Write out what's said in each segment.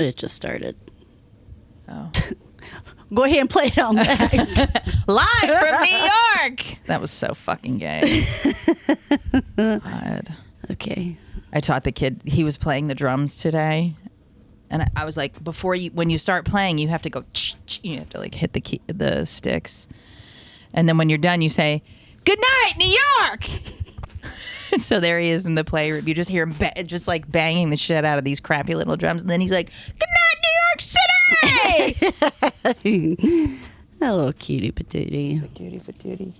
It just started. Oh. Go ahead and play it on back. Live from New York. That was so fucking gay. God. Okay. I taught the kid, he was playing the drums today. And I was like, when you start playing, you have to go, you have to like hit the sticks. And then when you're done, you say, "Good night, New York." So there he is in the playroom. You just hear him just like banging the shit out of these crappy little drums. And then he's like, "Good night, New York City." Hello, cutie patootie. Cutie patootie.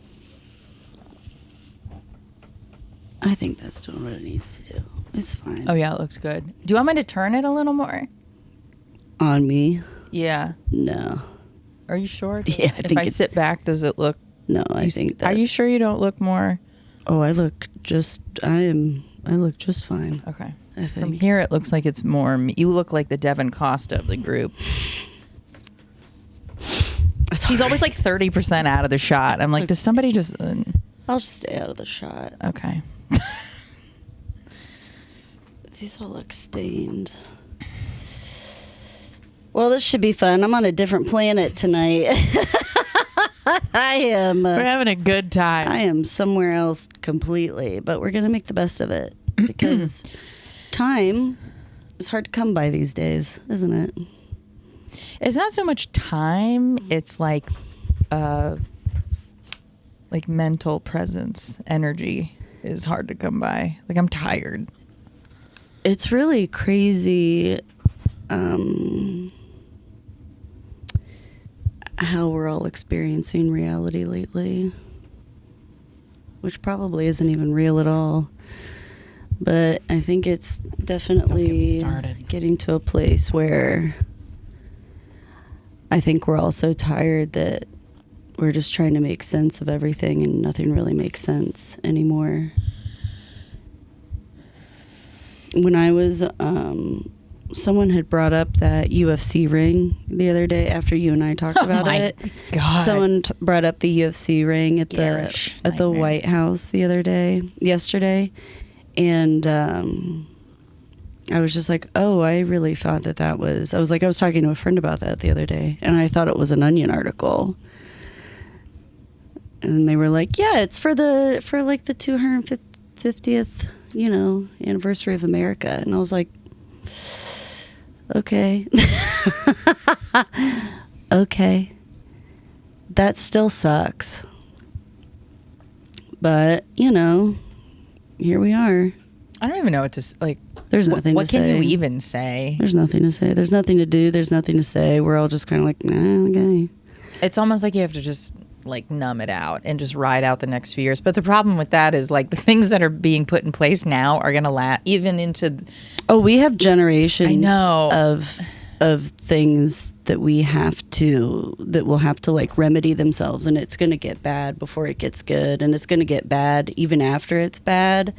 I think that's doing what it needs to do. It's fine. Oh, yeah, it looks good. Do you want me to turn it a little more? On me? Yeah. No. Are you sure? Yeah, if I sit back, does it look... No, I think that... Are you sure you don't look more... Oh, I look just fine. Okay. I think. From here, it looks like it's more... You look like the Devin Costa of the group. He's always like 30% out of the shot. I'm like, does somebody just... I'll just stay out of the shot. Okay. These all look stained. Well, this should be fun. I'm on a different planet tonight. I am. We're having a good time. I am somewhere else completely, but we're going to make the best of it because time is hard to come by these days, isn't it? It's not so much time. It's like mental presence, energy is hard to come by. Like I'm tired. It's really crazy how we're all experiencing reality lately, which probably isn't even real at all. But I think it's definitely getting to a place where I think we're all so tired that we're just trying to make sense of everything and nothing really makes sense anymore. When I was, someone had brought up that UFC ring the other day after you and I talked about it. God. Someone brought up the UFC ring at the White House yesterday. And I was just like, oh, I really thought I was talking to a friend about that the other day, and I thought it was an Onion article. And they were like, yeah, it's for the 250th, anniversary of America. And I was like, okay. Okay. That still sucks. But, here we are. I don't even know what to like. There's nothing to say. What can you even say? There's nothing to say. There's nothing to do. There's nothing to say. We're all just kind of like, nah, okay. It's almost like you have to just like numb it out and just ride out the next few years. But the problem with that is like the things that are being put in place now are going to last even into. Oh, we have generations I know. of things that will have to like remedy themselves, and it's going to get bad before it gets good, and it's going to get bad even after it's bad,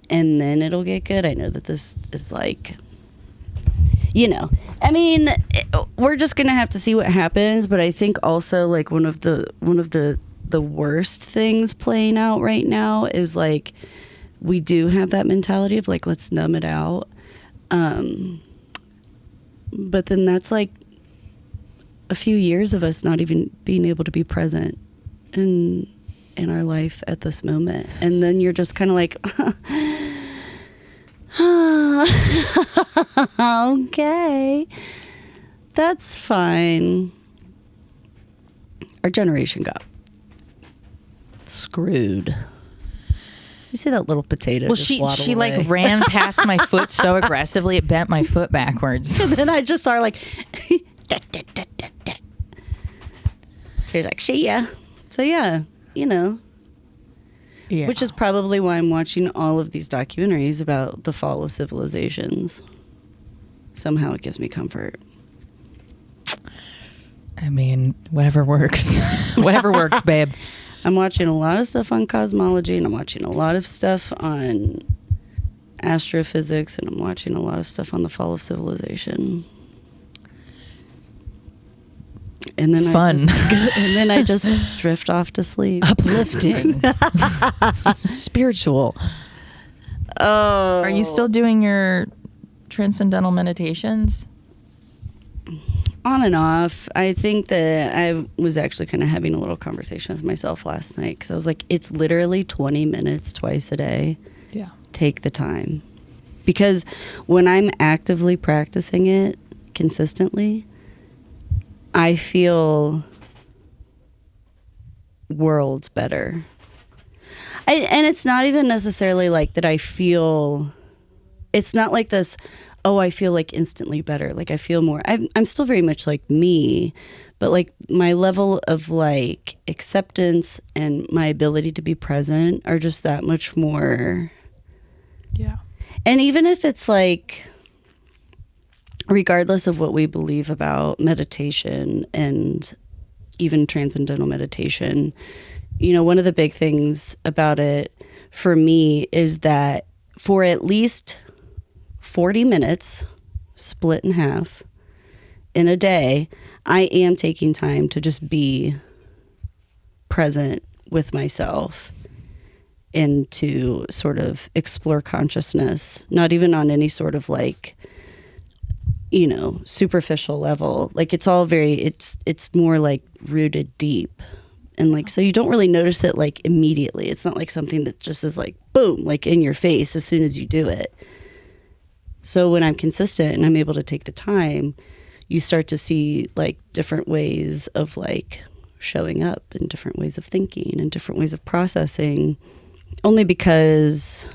and then it'll get good. I know that this is like, I mean, we're just going to have to see what happens, but I think also like one of the worst things playing out right now is like we do have that mentality of like, let's numb it out. But then that's like a few years of us not even being able to be present in our life at this moment. And then you're just kind of like, okay, that's fine. Our generation got screwed. You see that little potato? Well, just she away. like ran past my foot so aggressively it bent my foot backwards. And then I just saw her like, she's like, see ya. So yeah, Yeah. which is probably why I'm watching all of these documentaries about the fall of civilizations. Somehow it gives me comfort. I mean, whatever works. Whatever works, babe. I'm watching a lot of stuff on cosmology, and I'm watching a lot of stuff on astrophysics, and I'm watching a lot of stuff on the fall of civilization. And then I just drift off to sleep. Uplifting. Spiritual. Oh. Are you still doing your transcendental meditations? On and off. I think that I was actually kind of having a little conversation with myself last night because I was like, it's literally 20 minutes twice a day. Yeah. Take the time. Because when I'm actively practicing it consistently, I feel worlds better. And it's not even necessarily like that I feel, it's not like this, oh, I feel like instantly better. Like I feel more, I'm still very much like me, but like my level of like acceptance and my ability to be present are just that much more. Yeah. And even if it's like, regardless of what we believe about meditation and even transcendental meditation, you know, one of the big things about it for me is that for at least 40 minutes, split in half, in a day, I am taking time to just be present with myself and to sort of explore consciousness, not even on any sort of like, you know, superficial level. Like it's all very, it's more like rooted deep. And like, so you don't really notice it like immediately. It's not like something that just is like, boom, like in your face as soon as you do it. So when I'm consistent and I'm able to take the time, you start to see like different ways of like showing up and different ways of thinking and different ways of processing, only because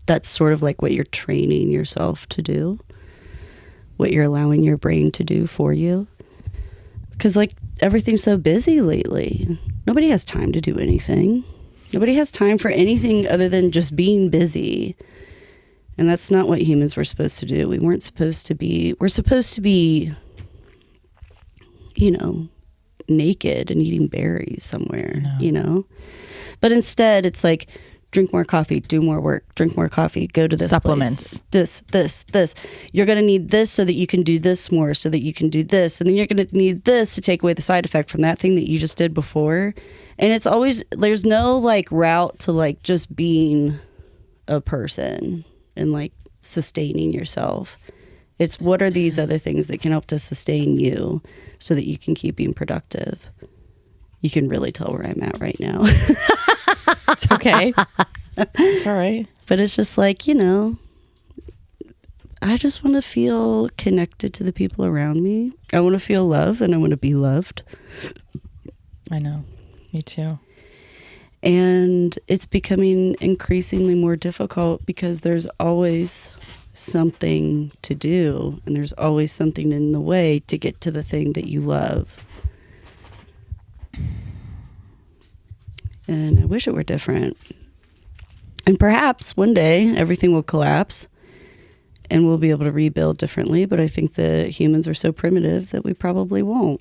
that's sort of like what you're training yourself to do, what you're allowing your brain to do for you. Because like everything's so busy lately. Nobody has time to do anything. Nobody has time for anything other than just being busy. And that's not what humans were supposed to do. We're supposed to be, you know, naked and eating berries somewhere, No. you know? But instead, it's like, drink more coffee, do more work, drink more coffee, go to this Supplements. place, this. You're going to need this so that you can do this more, so that you can do this. And then you're going to need this to take away the side effect from that thing that you just did before. And it's always, there's no like route to like just being a person and like sustaining yourself. It's what are these other things that can help to sustain you so that you can keep being productive. You can really tell where I'm at right now. It's okay. It's all right. But it's just like, you know, I just want to feel connected to the people around me. I want to feel love and I want to be loved. I know. Me too. And it's becoming increasingly more difficult because there's always something to do and there's always something in the way to get to the thing that you love. And I wish it were different. And perhaps one day everything will collapse and we'll be able to rebuild differently. But I think that humans are so primitive that we probably won't.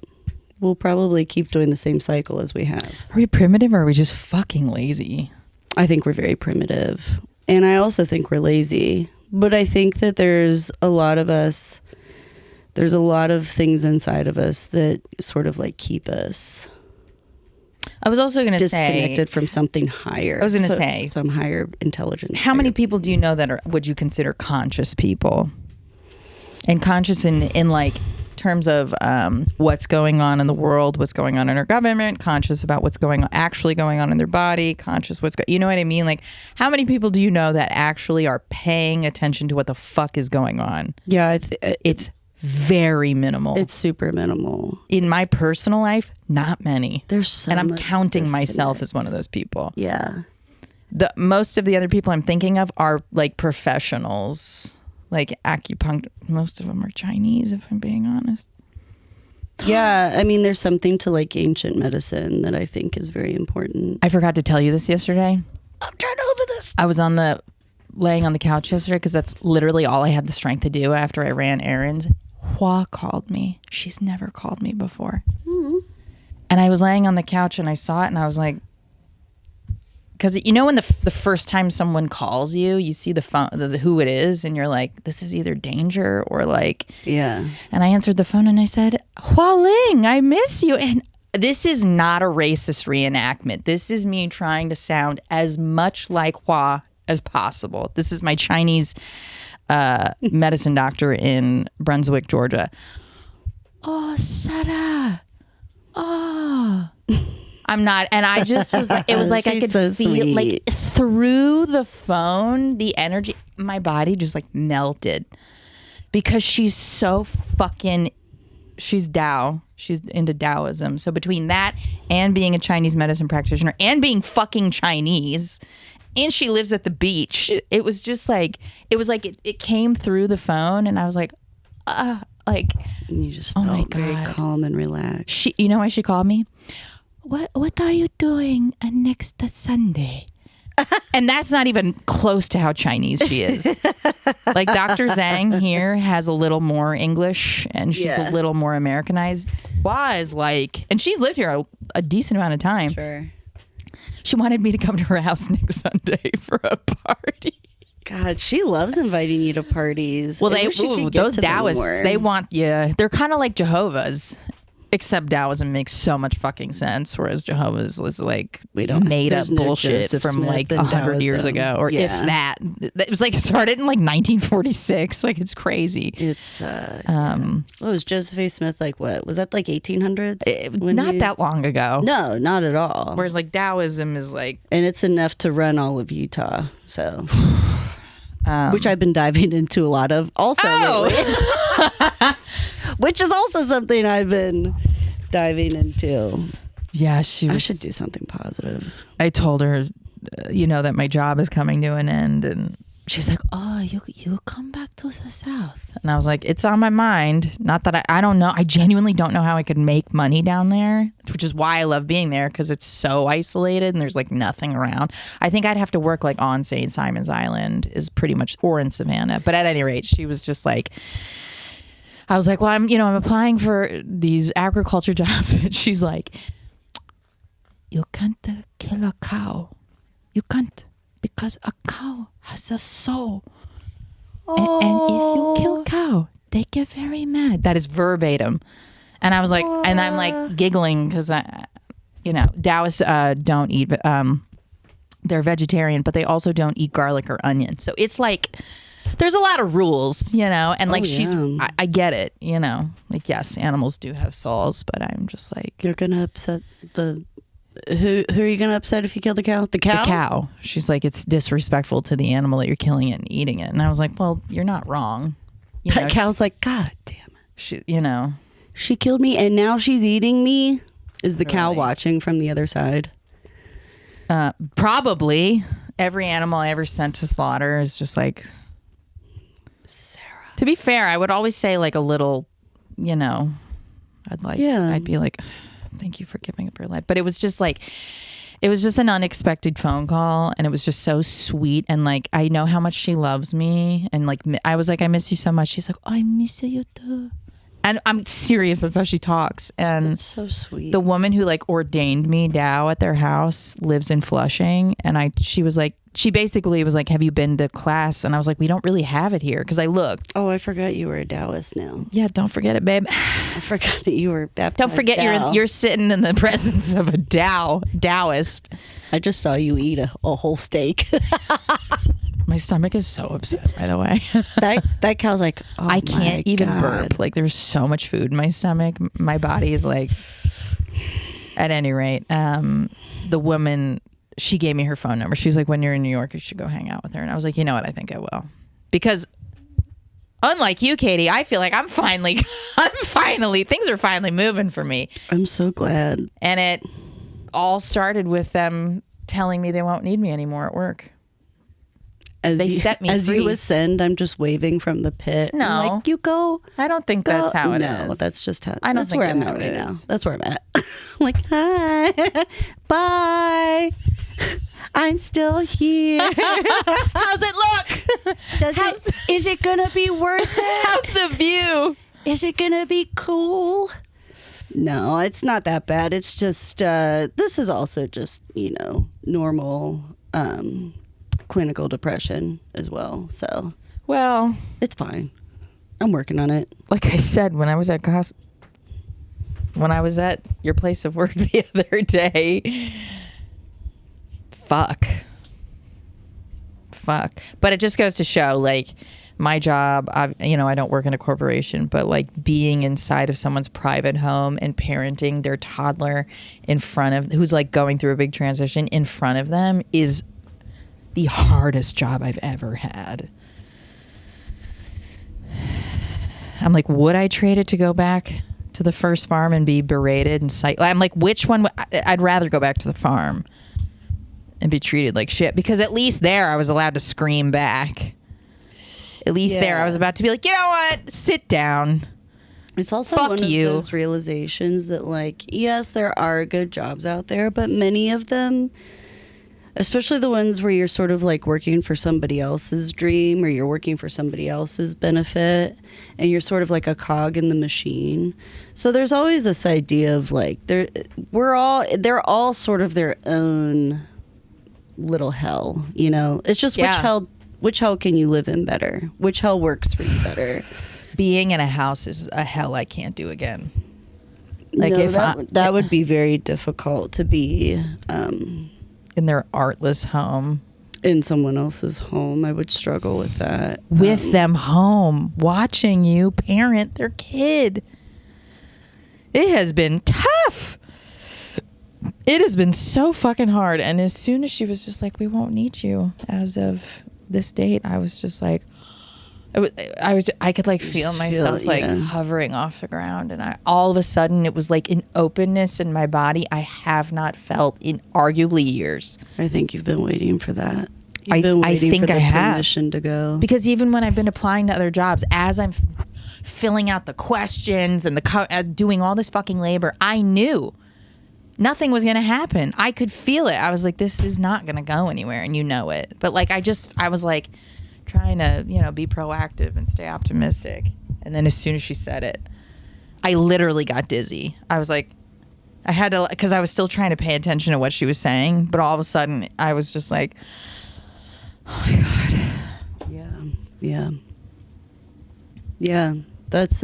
We'll probably keep doing the same cycle as we have. Are we primitive or are we just fucking lazy? I think we're very primitive. And I also think we're lazy. But I think that there's a lot of us, there's a lot of things inside of us that sort of like keep us I was also going to say, disconnected from something higher. I was going to say, some higher intelligence. how many people do you know that are, would you consider conscious people? And conscious in like terms of what's going on in the world, what's going on in our government, conscious about what's going on, actually going on in their body, conscious you know what I mean? Like, how many people do you know that actually are paying attention to what the fuck is going on? Yeah, It's very minimal. it's super minimal. In my personal life, not many. There's so and I'm much counting myself disconnect. as one of those people. Yeah. The most of the other people I'm thinking of are like professionals, like acupuncture. Most of them are Chinese, if I'm being honest. Yeah, I mean, there's something to like ancient medicine that I think is very important. I forgot to tell you this yesterday. I'm trying to over this. I was laying on the couch yesterday because that's literally all I had the strength to do after I ran errands. Hua called me. She's never called me before. Mm-hmm. And I was laying on the couch and I saw it and I was like, because you know when the first time someone calls you, you see the phone, who it is, and you're like, this is either danger or like, Yeah. And I answered the phone and I said, Hua Ling, I miss you. And this is not a racist reenactment. This is me trying to sound as much like Hua as possible. This is my Chinese medicine doctor in Brunswick, Georgia. Oh, Sarah. Oh. I'm not. And I just was like, it was like I could so feel sweet. like through the phone, the energy, my body just like melted because she's so fucking, she's Tao. She's into Taoism. So between that and being a Chinese medicine practitioner and being fucking Chinese, and she lives at the beach, it was just like, it came through the phone and I was like, like, And you just oh my felt very God. calm and relaxed. you know why she called me? What are you doing next Sunday? And that's not even close to how Chinese she is. Like Dr. Zhang here has a little more English and she's Yeah. a little more Americanized. Why is like, and she's lived here a decent amount of time. Sure. She wanted me to come to her house next Sunday for a party. God, she loves inviting you to parties. Well, I wish you could get those to them Taoists, more. they want you. They're kind of like Jehovah's, except Taoism makes so much fucking sense, whereas Jehovah's was like made up there's no bullshit Joseph from Smith like in 100 years Taoism. ago, or Yeah. if that. It was like started in like 1946. Like it's crazy. It's what was Joseph A. Smith like? What was that like 1800s? Not that long ago. No, not at all. Whereas like Taoism is like And it's enough to run all of Utah. So, which I've been diving into a lot of also lately. Which is also something I've been diving into. yeah, she was, I should do something positive. I told her, that my job is coming to an end, and she's like, "Oh, you come back to the South," and I was like, "It's on my mind." Not that I don't know. I genuinely don't know how I could make money down there, which is why I love being there because it's so isolated and there's like nothing around. I think I'd have to work like on St. Simon's Island is pretty much, or in Savannah. But at any rate, she was just like. I was like, well, I'm applying for these agriculture jobs. And she's like, you can't kill a cow. You can't, because a cow has a soul. And if you kill cow, they get very mad. That is verbatim. And I was like, and I'm like giggling because Taoists don't eat, they're vegetarian, but they also don't eat garlic or onion. So it's like, there's a lot of rules, and like I get it, like, yes, animals do have souls, but I'm just like, You're gonna upset who are you gonna upset if you kill the cow? The cow? the cow. She's like, it's disrespectful to the animal that you're killing it and eating it. And I was like, well, you're not wrong. That cow's like, God damn it. She, She killed me and now she's eating me. Is the cow Really? watching from the other side? probably every animal I ever sent to slaughter is just like, Sarah. to be fair, I would always say like a little, I'd be like, thank you for giving up your life. But it was just like, it was just an unexpected phone call and it was just so sweet. And like, I know how much she loves me. And like, I was like, I miss you so much. She's like, oh, I miss you too. And I'm serious. That's how she talks. And That's so sweet. the woman who like ordained me Tao at their house lives in Flushing. And she basically was like, have you been to class? And I was like, we don't really have it here. Cause I looked. Oh, I forgot you were a Taoist now. Yeah. Don't forget it, babe. I forgot that you were baptized. Don't forget Tao. you're sitting in the presence of a Taoist. I just saw you eat a whole steak. My stomach is so upset, by the way. that cow's like, oh I can't my even God. burp. Like there's so much food in my stomach. My body is like, at any rate, the woman, she gave me her phone number. She's like, when you're in New York, you should go hang out with her. And I was like, you know what? I think I will. Because unlike you, Katie, I feel like things are finally moving for me. I'm so glad. And it all started with them telling me they won't need me anymore at work. They set me as free. you ascend, I'm just waving from the pit. No. I'm like, you go. I don't think that's how it is. No, that's just how. I don't that's think where I'm that's at how it right now. is. That's where I'm at. I'm like, hi, bye. I'm still here. How's it look? Is it gonna be worth it? How's the view? Is it gonna be cool? No, it's not that bad. It's just this is also just normal clinical depression as well. So Well, it's fine. I'm working on it. like I said, when I was at your place of work the other day, fuck. But it just goes to show, like, my job, I don't work in a corporation, but like being inside of someone's private home and parenting their toddler in front of, who's like going through a big transition in front of them, is the hardest job I've ever had. I'm like, would I trade it to go back to the first farm and be berated and I'm like, which one? I'd rather go back to the farm and be treated like shit, because at least there I was allowed to scream back. At least there I was about to be like, you know what? Sit down. It's also Fuck one of you. those realizations that, like, yes, there are good jobs out there, but many of them, especially the ones where you're sort of like working for somebody else's dream or you're working for somebody else's benefit and you're sort of like a cog in the machine. So there's always this idea of like they're all sort of their own little hell, you know? It's just which hell can you live in better? Which hell works for you better? Being in a house is a hell I can't do again. Like, No, if that would be very difficult to be in their artless home. in someone else's home. I would struggle with that. With them home, watching you parent their kid. It has been tough. It has been so fucking hard. And as soon as she was just like, we won't need you as of this date, I was just like, I could like feel myself like hovering off the ground, and all of a sudden it was like an openness in my body I have not felt in arguably years. I think you've been waiting for that. I think I have. Permission to go. Because even when I've been applying to other jobs, as I'm filling out the questions and doing all this fucking labor, I knew nothing was going to happen. I could feel it. I was like, this is not going to go anywhere, and you know it. But like, I was like trying to, be proactive and stay optimistic. And then as soon as she said it, I literally got dizzy. I was like, I had to, because I was still trying to pay attention to what she was saying, but all of a sudden I was just like, oh my God. Yeah. That's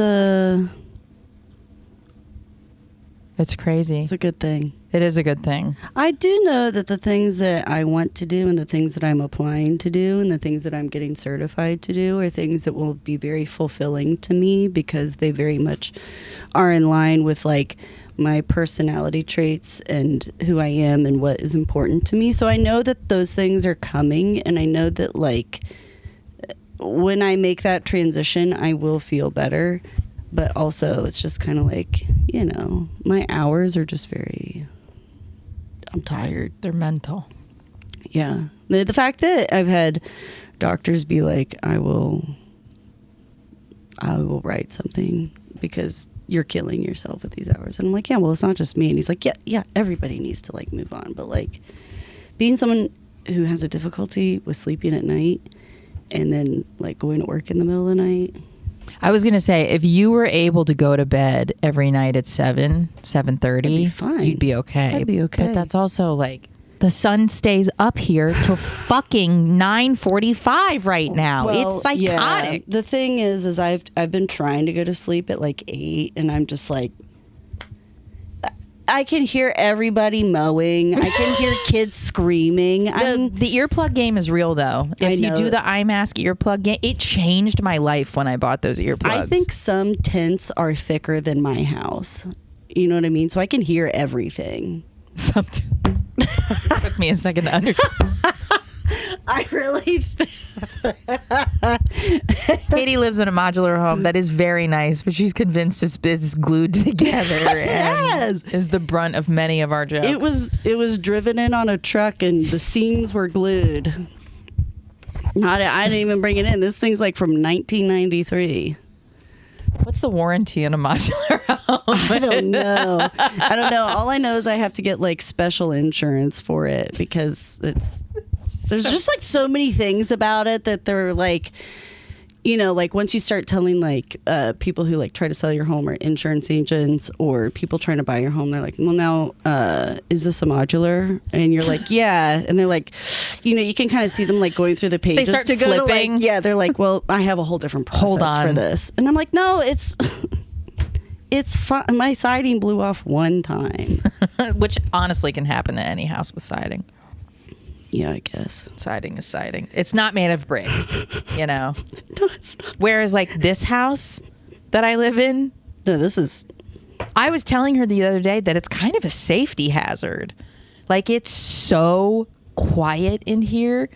It's crazy. it's a good thing. It is a good thing. I do know that the things that I want to do and the things that I'm applying to do and the things that I'm getting certified to do are things that will be very fulfilling to me, because they very much are in line with like my personality traits and who I am and what is important to me. So I know that those things are coming, and I know that like when I make that transition, I will feel better. But also it's just kind of like, my hours are just I'm tired. They're mental. Yeah. The fact that I've had doctors be like, I will write something because you're killing yourself with these hours. And I'm like, yeah, well, it's not just me. And he's like, yeah, everybody needs to like move on. But like being someone who has a difficulty with sleeping at night and then like going to work in the middle of the night. I was going to say, if you were able to go to bed every night at 7:30, you'd be okay. I'd be okay. But that's also like, the sun stays up here till fucking 9:45 right now. Well, it's psychotic. Yeah. The thing is I've been trying to go to sleep at like 8, and I'm just like, I can hear everybody mowing. I can hear kids screaming. The earplug game is real, though. If you do the iMask earplug game, it changed my life when I bought those earplugs. I think some tents are thicker than my house. You know what I mean? So I can hear everything. It took me a second to understand. I really... Katie lives in a modular home that is very nice, but she's convinced it's glued together and is the brunt of many of our jokes. It was driven in on a truck and the seams were glued. I didn't even bring it in. This thing's like from 1993. What's the warranty on a modular home? I don't know. All I know is I have to get like special insurance for it, because there's just like so many things about it that they're like, like once you start telling like people who like try to sell your home or insurance agents or people trying to buy your home, they're like, well, now is this a modular? And you're like, yeah. And they're like, you can kind of see them like going through the pages. They start to flipping. Go to, like, they're like, well, I have a whole different process for this. And I'm like, no, it's fun. My siding blew off one time. Which honestly can happen to any house with siding. Yeah, I guess. Siding is siding. It's not made of brick, you know. No, it's not. Whereas like this house that I live in, No, this is. I was telling her the other day that it's kind of a safety hazard. Like, it's so quiet in here.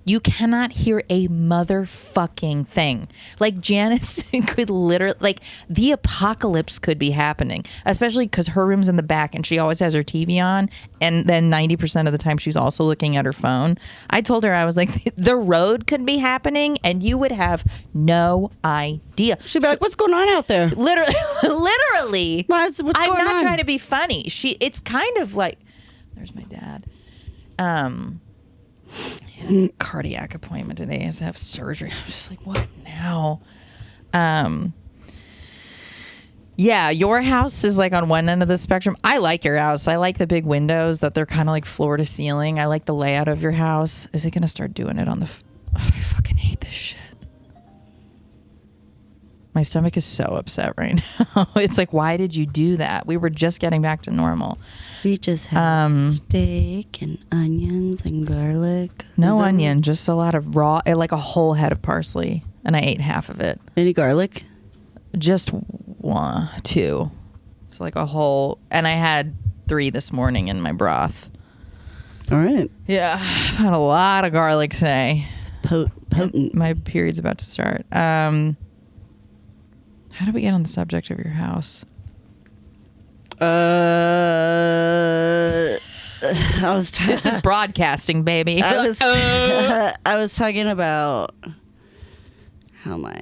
You cannot hear a motherfucking thing. Like, Janice could literally, like, the apocalypse could be happening, especially because her room's in the back and she always has her TV on. And then 90% of the time she's also looking at her phone. I told her, I was like, the road could be happening and you would have no idea. She'd be like, "What's going on out there?" Literally. What's I'm going not on? trying to be funny. It's kind of like, there's my dad. Cardiac appointment today. He has to have surgery. I'm just like, what now? Yeah, your house is like on one end of the spectrum. I like your house. I like the big windows that they're kind of like floor to ceiling. I like the layout of your house. Is it going to start doing it on the... I fucking hate this shit. My stomach is so upset right now. It's like, why did you do that? We were just getting back to normal. We just had steak and onions and garlic. No onion, just a lot of raw, like a whole head of parsley. And I ate half of it. Any garlic? Just one, two. It's like a whole, and I had 3 this morning in my broth. All right. Yeah, I've had a lot of garlic today. It's potent. My period's about to start. How did we get on the subject of your house? I was. This is broadcasting, baby. I was. I was talking about how my.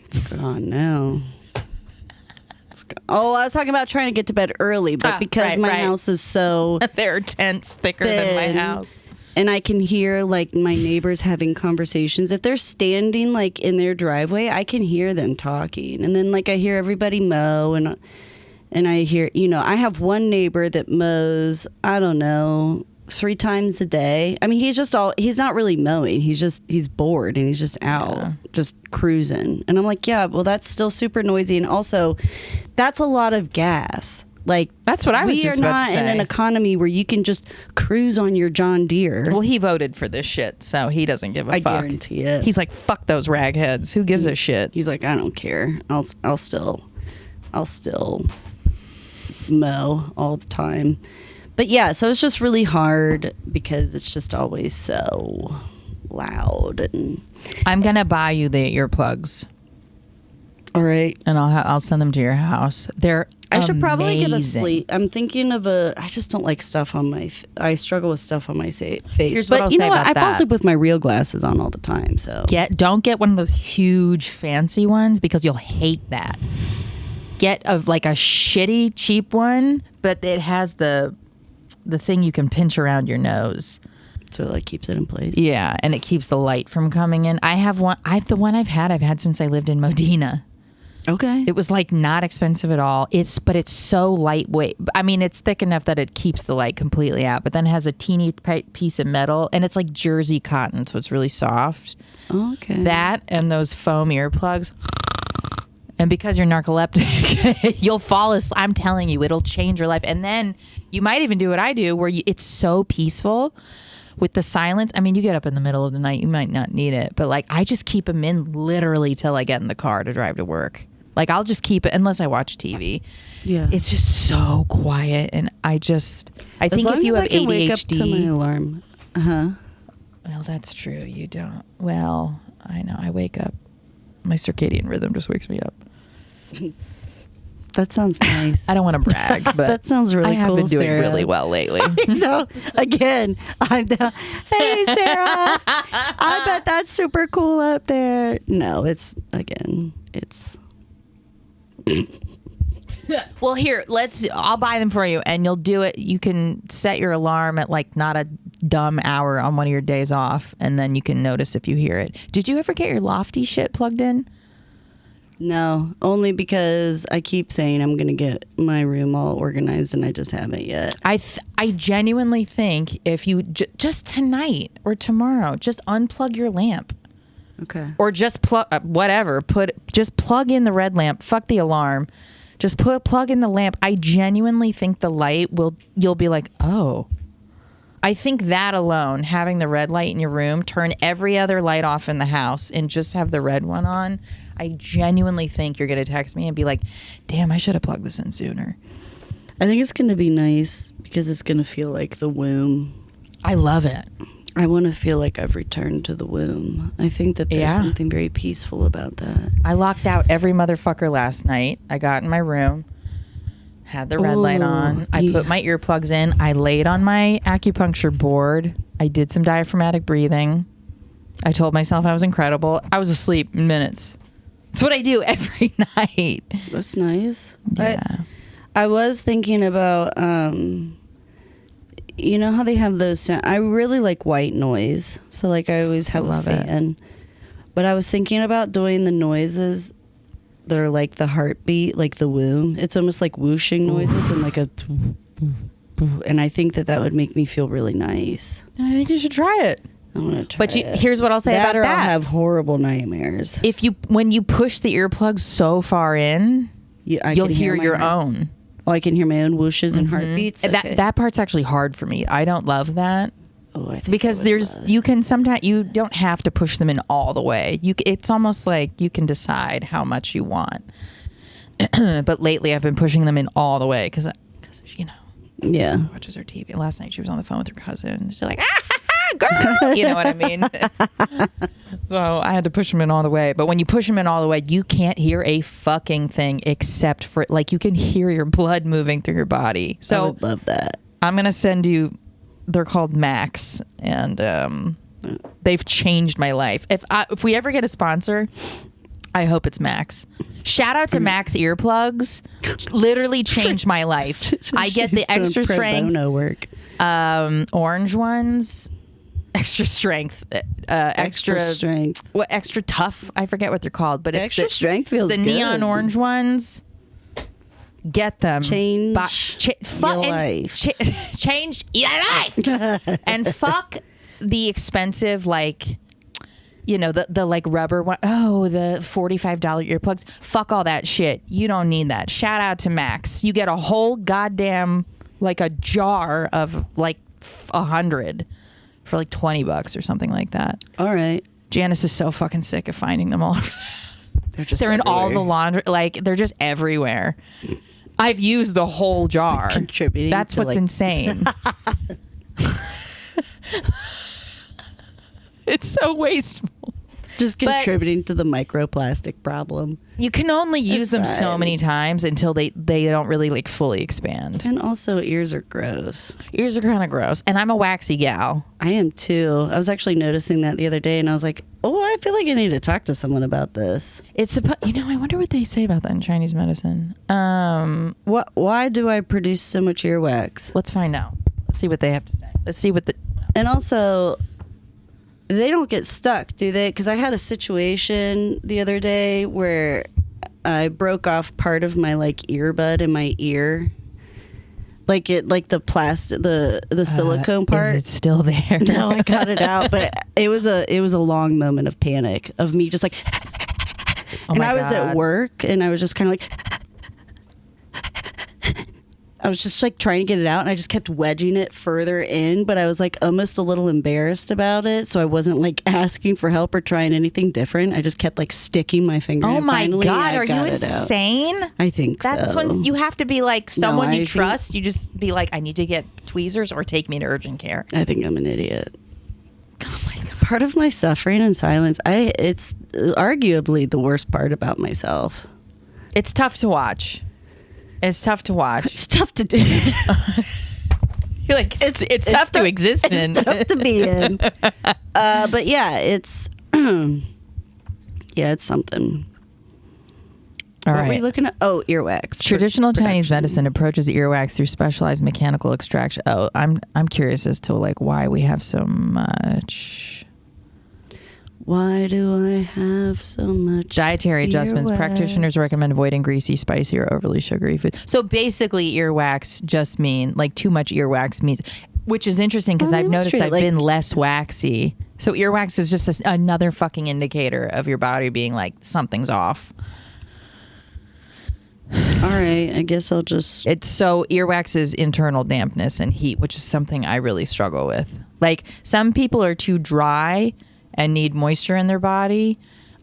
It's gone now. Oh, I was talking about trying to get to bed early, but because my house is so there are tents thicker than my house. And I can hear like my neighbors having conversations. If they're standing like in their driveway, I can hear them talking. And then like I hear everybody mow and I hear, I have one neighbor that mows, I don't know, 3 times a day. I mean, he's not really mowing. He's bored and he's just out, just cruising. And I'm like, yeah, well, that's still super noisy. And also that's a lot of gas. Like, that's what I was just about to say. We are not in an economy where you can just cruise on your John Deere. Well, he voted for this shit, so he doesn't give a fuck. I guarantee it. He's like, fuck those ragheads. Who gives a shit? He's like, I don't care. I'll still mow all the time. But yeah, so it's just really hard because it's just always so loud. And I'm gonna buy you the earplugs. All right, and I'll send them to your house. They're I should probably get a amazing. sleep. I'm thinking of I just don't like stuff on my. I struggle with stuff on my face. Here's but what I'll you say know what? about I fall that. asleep with my real glasses on all the time. So Don't get one of those huge fancy ones because you'll hate that. Get like a shitty cheap one, but it has the thing you can pinch around your nose. So it like keeps it in place. Yeah, and it keeps the light from coming in. I have one. The one I've had since I lived in Modena. Okay. It was like not expensive at all. But it's so lightweight. I mean, it's thick enough that it keeps the light completely out, but then has a teeny piece of metal, and it's like jersey cotton, so it's really soft. Okay. That and those foam earplugs. And because you're narcoleptic, you'll fall asleep. I'm telling you, it'll change your life. And then you might even do what I do, where it's so peaceful with the silence. I mean, you get up in the middle of the night, you might not need it, but like I just keep them in literally till I get in the car to drive to work. Like I'll just keep it unless I watch TV. Yeah. It's just so quiet, and I think if you have I can ADHD, wake up to my alarm. Well, that's true. You don't. Well, I know. I wake up. My circadian rhythm just wakes me up. That sounds nice. I don't want to brag, but that sounds really cool. I have been doing Sarah. really well lately. No, again, I'm down. Hey, Sarah. I bet that's super cool up there. No, it's. Well, here, I'll buy them for you, and you'll do it. You can set your alarm at like not a dumb hour on one of your days off, and then you can notice if you hear it. Did you ever get your Lofty shit plugged in? No, only because I keep saying I'm going to get my room all organized, and I just haven't yet. I genuinely think if you just tonight or tomorrow, just unplug your lamp. Okay. Or just plug whatever. Just plug in the red lamp. Fuck the alarm. Just plug in the lamp. I genuinely think the light you'll be like, oh, I think that alone, having the red light in your room, turn every other light off in the house and just have the red one on, I genuinely think you're going to text me and be like, damn, I should have plugged this in sooner. I think it's going to be nice because it's going to feel like the womb. I love it. I want to feel like I've returned to the womb. I think that there's something very peaceful about that. I locked out every motherfucker last night. I got in my room, had the red light on. I put my earplugs in. I laid on my acupuncture board. I did some diaphragmatic breathing. I told myself I was incredible. I was asleep in minutes. That's what I do every night. That's nice. Yeah. I was thinking about, you know how they have those I really like white noise. So like I always have a fan. But I was thinking about doing the noises that are like the heartbeat, like the womb. It's almost like whooshing noises and like a... And I think that would make me feel really nice. I think you should try it. I want to try it. Here's what I'll say about that. I'll have horrible nightmares. When you push the earplugs so far in, you'll hear your own. Oh, I can hear my own whooshes and heartbeats. Okay. That part's actually hard for me. I don't love that. Oh, I think because you can sometimes, you don't have to push them in all the way. It's almost like you can decide how much you want. But lately I've been pushing them in all the way because yeah, watches her TV. Last night she was on the phone with her cousin. She's like, girl, you know what I mean? So I had to push them in all the way. But when you push them in all the way, you can't hear a fucking thing except for, like, you can hear your blood moving through your body. So I would love that. I'm going to send you, they're called Max, and they've changed my life. If we ever get a sponsor, I hope it's Max. Shout out to Max earplugs. Literally changed my life. I get the extra strength work. Orange ones, extra strength, extra strength. What extra tough? I forget what they're called, but it's extra strength feels the good. neon orange ones. Get them. Change your life. Change your life. And fuck the expensive, like, you know, the like rubber one. Oh, the $45 earplugs. Fuck all that shit. You don't need that. Shout out to Max. You get a whole goddamn, like, a jar of like 100 for like $20 or something like that. All right. Janice is so fucking sick of finding them all. They're in all the laundry. Like, they're just everywhere. I've used the whole jar. Contributing. That's what's insane. It's so wasteful. Just contributing to the microplastic problem. You can only use them so many times until they don't really, like, fully expand. And also, ears are gross. Ears are kind of gross. And I'm a waxy gal. I am too. I was actually noticing that the other day, and I was like, oh, I feel like I need to talk to someone about this. It's I wonder what they say about that in Chinese medicine. Why do I produce so much earwax? Let's find out. Let's see what they have to say. Let's see what And also, they don't get stuck, do they? Because I had a situation the other day where I broke off part of my, like, earbud in my ear. Like the plastic, the silicone part. Is it still there? No, I got it out, but it was a long moment of panic of me just like, and I was at work and I was just kind of like, I was just like trying to get it out and I just kept wedging it further in, but I was like almost a little embarrassed about it. So I wasn't like asking for help or trying anything different. I just kept like sticking my finger in. Oh my God, are you insane? I think that's so. when you have to be like someone you trust. You just be like, I need to get tweezers or take me to urgent care. I think I'm an idiot. Oh my God. Part of my suffering in silence, it's arguably the worst part about myself. It's tough to watch. It's tough to watch. It's tough to do. You're like, it's tough to exist in. It's tough to be in. But yeah, it's it's something. All what right. Are we looking at? Oh, earwax. Traditional Chinese medicine approaches earwax through specialized mechanical extraction. Oh, I'm curious as to like why we have so much. Why do I have so much dietary adjustments? earwax? Practitioners recommend avoiding greasy, spicy, or overly sugary food. So basically, earwax just mean like too much earwax means, which is interesting because I've noticed I've been less waxy. So earwax is just another fucking indicator of your body being like something's off. All right, I guess I'll just. It's so earwax is internal dampness and heat, which is something I really struggle with. Like some people are too dry and need moisture in their body.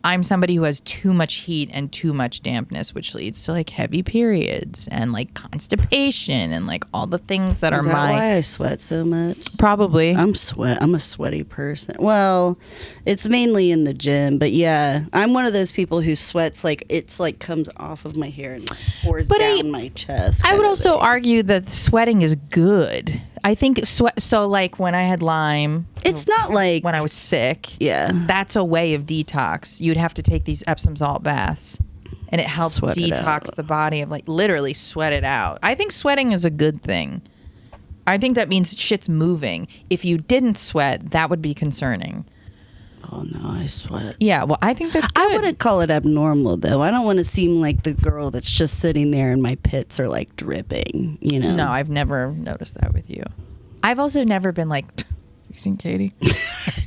I'm somebody who has too much heat and too much dampness, which leads to like heavy periods and like constipation and like all the things that are why I sweat so much? Probably. I'm a sweaty person. Well, it's mainly in the gym, but yeah, I'm one of those people who sweats like it's like comes off of my hair and pours down my chest. I would also argue that sweating is good. I think sweat. So like when I had Lyme, it's not like when I was sick. Yeah, that's a way of detox. You'd have to take these Epsom salt baths, and it helps detox the body of like literally sweat it out. I think sweating is a good thing. I think that means shit's moving. If you didn't sweat, that would be concerning. Oh no, I sweat. Yeah, well, I think that's good. I wouldn't call it abnormal though. I don't want to seem like the girl that's just sitting there and my pits are like dripping, you know? No, I've never noticed that with you. I've also never been like, you seen Katie?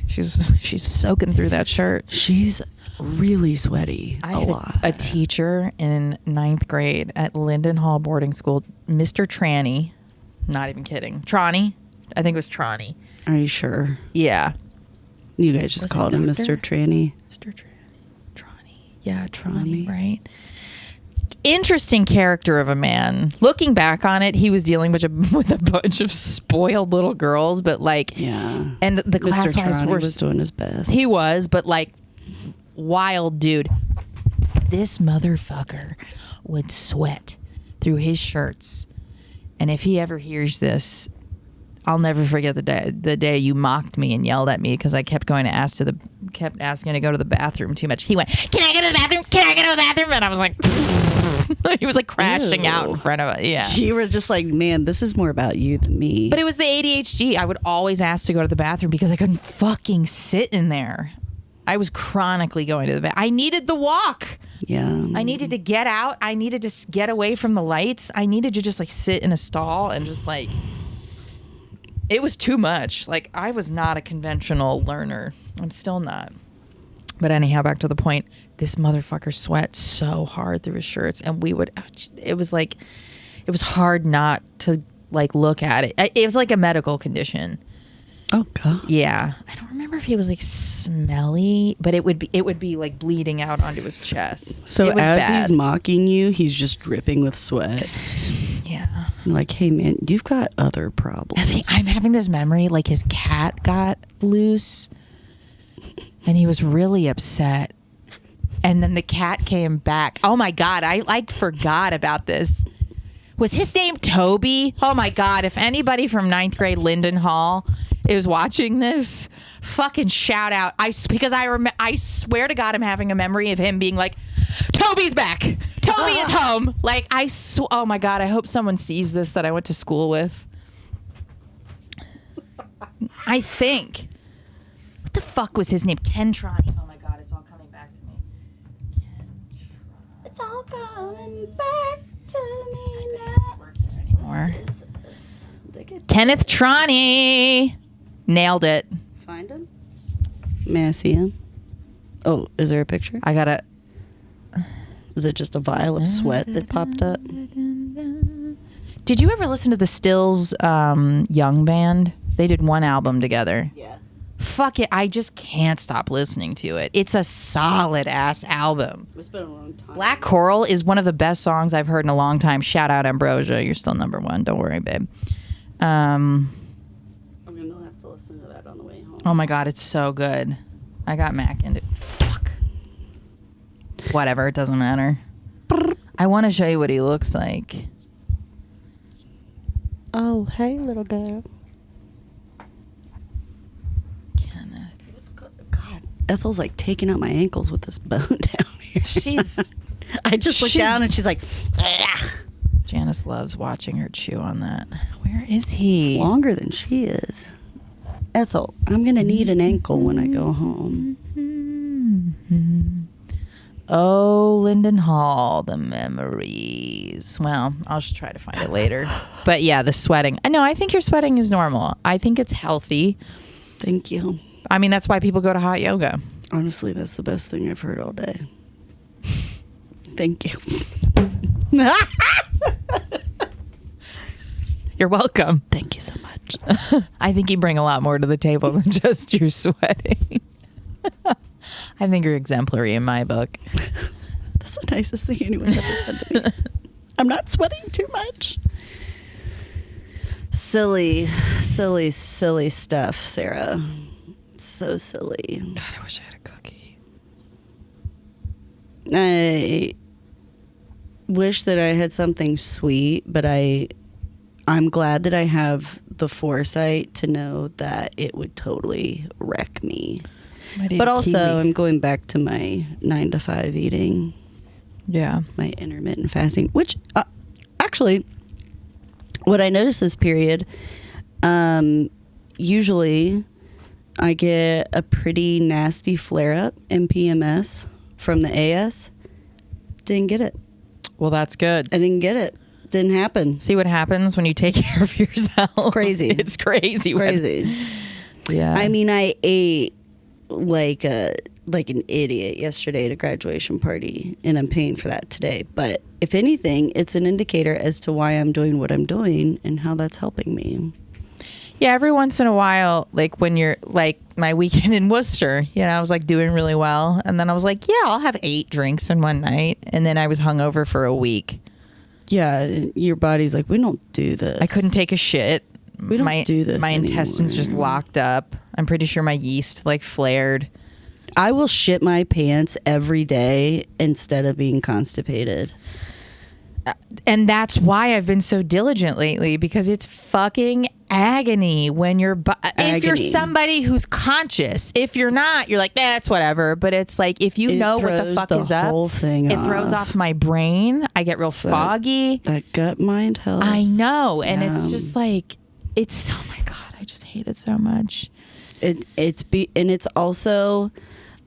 she's soaking through that shirt. She's really sweaty. I had a teacher in 9th grade at Linden Hall boarding school, Mr. Tranny. Not even kidding. Tronny. I think it was Tronny. Are you sure? Yeah. You guys just called him Mr. Tranny. Mr. Tranny. Yeah, Tranny, right? Interesting character of a man. Looking back on it, he was dealing with a bunch of spoiled little girls, but like, yeah. And the class was doing his best. He was, but like, wild dude. This motherfucker would sweat through his shirts, and if he ever hears this, I'll never forget the day you mocked me and yelled at me because I kept asking to go to the bathroom too much. He went, "Can I go to the bathroom? Can I go to the bathroom?" And I was like, he was like crashing out in front of us. Yeah, you were just like, man, this is more about you than me. But it was the ADHD. I would always ask to go to the bathroom because I couldn't fucking sit in there. I was chronically going to the bathroom. I needed the walk. Yeah. I needed to get out. I needed to get away from the lights. I needed to just like sit in a stall and just like. It was too much. Like, I was not a conventional learner. I'm still not. But anyhow, back to the point. This motherfucker sweat so hard through his shirts. And it was like, it was hard not to, like, look at it. It was like a medical condition. Oh, God. Yeah. I don't remember if he was, like, smelly, but it would be like, bleeding out onto his chest. So as he's mocking you, he's just dripping with sweat. Yeah. I'm like, hey, man, you've got other problems. I think I'm having this memory, like his cat got loose and he was really upset. And then the cat came back. Oh, my God. I like forgot about this. Was his name Toby? Oh, my God. If anybody from 9th grade Linden Hall is watching this, fucking shout out. Because I swear to God, I'm having a memory of him being like, Toby's back. Toby is home. Like, oh my God, I hope someone sees this that I went to school with. I think. What the fuck was his name? Ken Tronny. Oh my God, it's all coming back to me. It's all coming back to me now. Doesn't work there anymore. What is this? Kenneth Tronny. Nailed it. Find him? May I see him? Oh, is there a picture? I gotta. Was it just a vial of sweat that popped up? Did you ever listen to the Stills Young Band? They did one album together. Yeah. Fuck it. I just can't stop listening to it. It's a solid ass album. It's been a long time. Black Coral is one of the best songs I've heard in a long time. Shout out Ambrosia. You're still number one. Don't worry, babe. I'm going to have to listen to that on the way home. Oh my God. It's so good. I got Mac into fuck. Whatever, it doesn't matter. I want to show you what he looks like. Oh, hey, little girl. Kenneth. God, Ethel's like taking out my ankles with this bone down here. I just looked down and she's like, ah. Janice loves watching her chew on that. Where is he? It's longer than she is. Ethel, I'm going to need an ankle when I go home. Oh, Linden Hall, the memories. Well, I'll just try to find it later. But yeah, the sweating. No, I think your sweating is normal. I think it's healthy. Thank you. I mean, that's why people go to hot yoga. Honestly, that's the best thing I've heard all day. Thank you. You're welcome. Thank you so much. I think you bring a lot more to the table than just your sweating. I think you're exemplary in my book. That's the nicest thing anyone's ever said to me. I'm not sweating too much. Silly stuff, Sarah. It's so silly. God, I wish I had a cookie. I wish that I had something sweet, but I'm glad that I have the foresight to know that it would totally wreck me. But also, I'm going back to my 9 to 5 eating. Yeah. My intermittent fasting, which actually, what I noticed this period, usually I get a pretty nasty flare up in PMS from the AS. Didn't get it. Well, that's good. I didn't get it. Didn't happen. See what happens when you take care of yourself. Crazy. It's crazy. Yeah. I mean, I ate like an idiot yesterday at a graduation party, and I'm paying for that today. But if anything, it's an indicator as to why I'm doing what I'm doing and how that's helping me. Yeah, every once in a while, like when you're like my weekend in Worcester, I was like doing really well. And then I was like, yeah, I'll have 8 drinks in one night. And then I was hungover for a week. Yeah, your body's like, we don't do this. I couldn't take a shit. We don't do this My anymore. intestines just locked up. I'm pretty sure my yeast like flared. I will shit my pants every day instead of being constipated. And that's why I've been so diligent lately, because it's fucking agony when you're if you're somebody who's conscious. If you're not, you're like, it's whatever. But it's like, if you know what the fuck is up, it throws off my brain. I get real foggy. That gut mind health. I know. And it's just like, oh my God, I just hate it so much. And it's also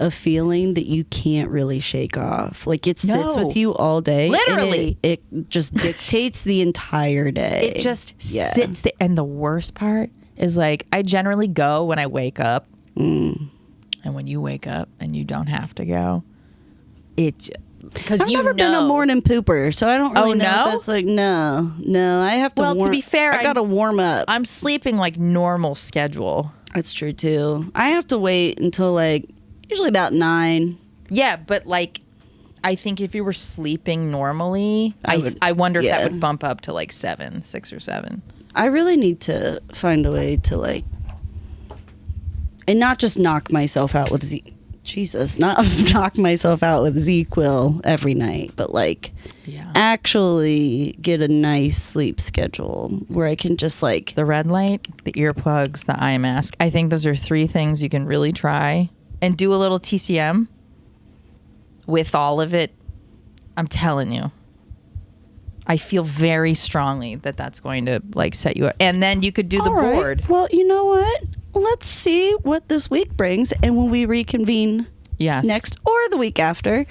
a feeling that you can't really shake off. Like it sits with you all day. Literally. And it just dictates the entire day. It just sits there. And the worst part is like, I generally go when I wake up. And when you wake up and you don't have to go, because I've never been a morning pooper, so I don't really know. No? If that's like, no. I have to to be fair, I gotta warm up. I'm sleeping like normal schedule. That's true too. I have to wait until like usually about 9. Yeah, but like, I think if you were sleeping normally, I wonder if that would bump up to like 6 or 7. I really need to find a way to like, and not just knock myself out with not knock myself out with ZzzQuil every night, but like actually get a nice sleep schedule where I can just like the red light, the earplugs, the eye mask. I think those are 3 things you can really try. And do a little TCM with all of it. I'm telling you, I feel very strongly that that's going to like set you up. And then you could do the board. Well, you know what? Let's see what this week brings. And when we reconvene next or the week after.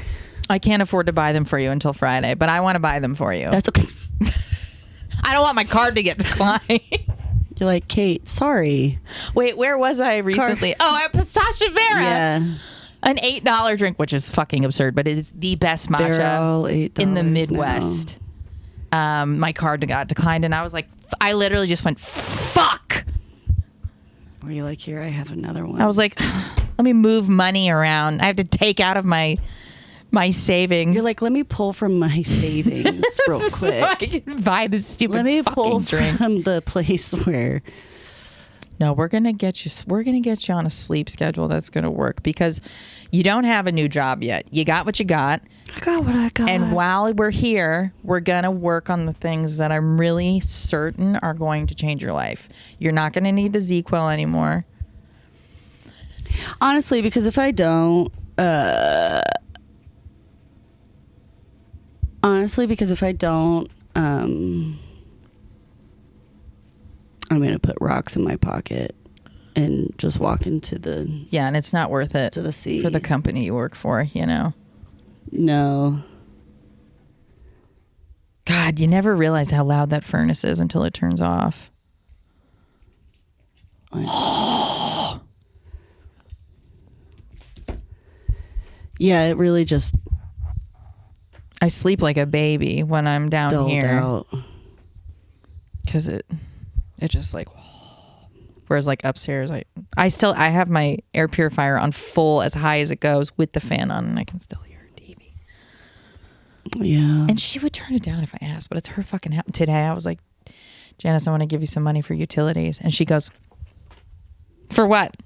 I can't afford to buy them for you until Friday, but I want to buy them for you. That's okay. I don't want my card to get declined. You're like, Kate, sorry. Wait, where was I recently? At Pistachio Vera. Yeah. An $8 drink, which is fucking absurd, but it is the best matcha in the Midwest. My card got declined, and I was like, I literally just went, fuck. Were you like, here, I have another one? I was like, let me move money around. I have to take out of my savings. You're like, let me pull from my savings real quick. So I can buy this stupid Let me fucking pull drink. from the place where. No, we're gonna get you on a sleep schedule that's gonna work, because you don't have a new job yet. You got what you got. I got what I got. And while we're here, we're gonna work on the things that I'm really certain are going to change your life. You're not gonna need the ZzzQuil anymore. Honestly, because if I don't, I'm going to put rocks in my pocket and just walk into the... Yeah, and it's not worth it to the sea. For the company you work for, No. God, you never realize how loud that furnace is until it turns off. Yeah, it really just... I sleep like a baby when I'm down dulled here. out. Because it just like, whereas like upstairs, I have my air purifier on full as high as it goes with the fan on, and I can still hear TV. Yeah. And she would turn it down if I asked, but it's her fucking house. Today I was like, Janice, I want to give you some money for utilities. And she goes, for what?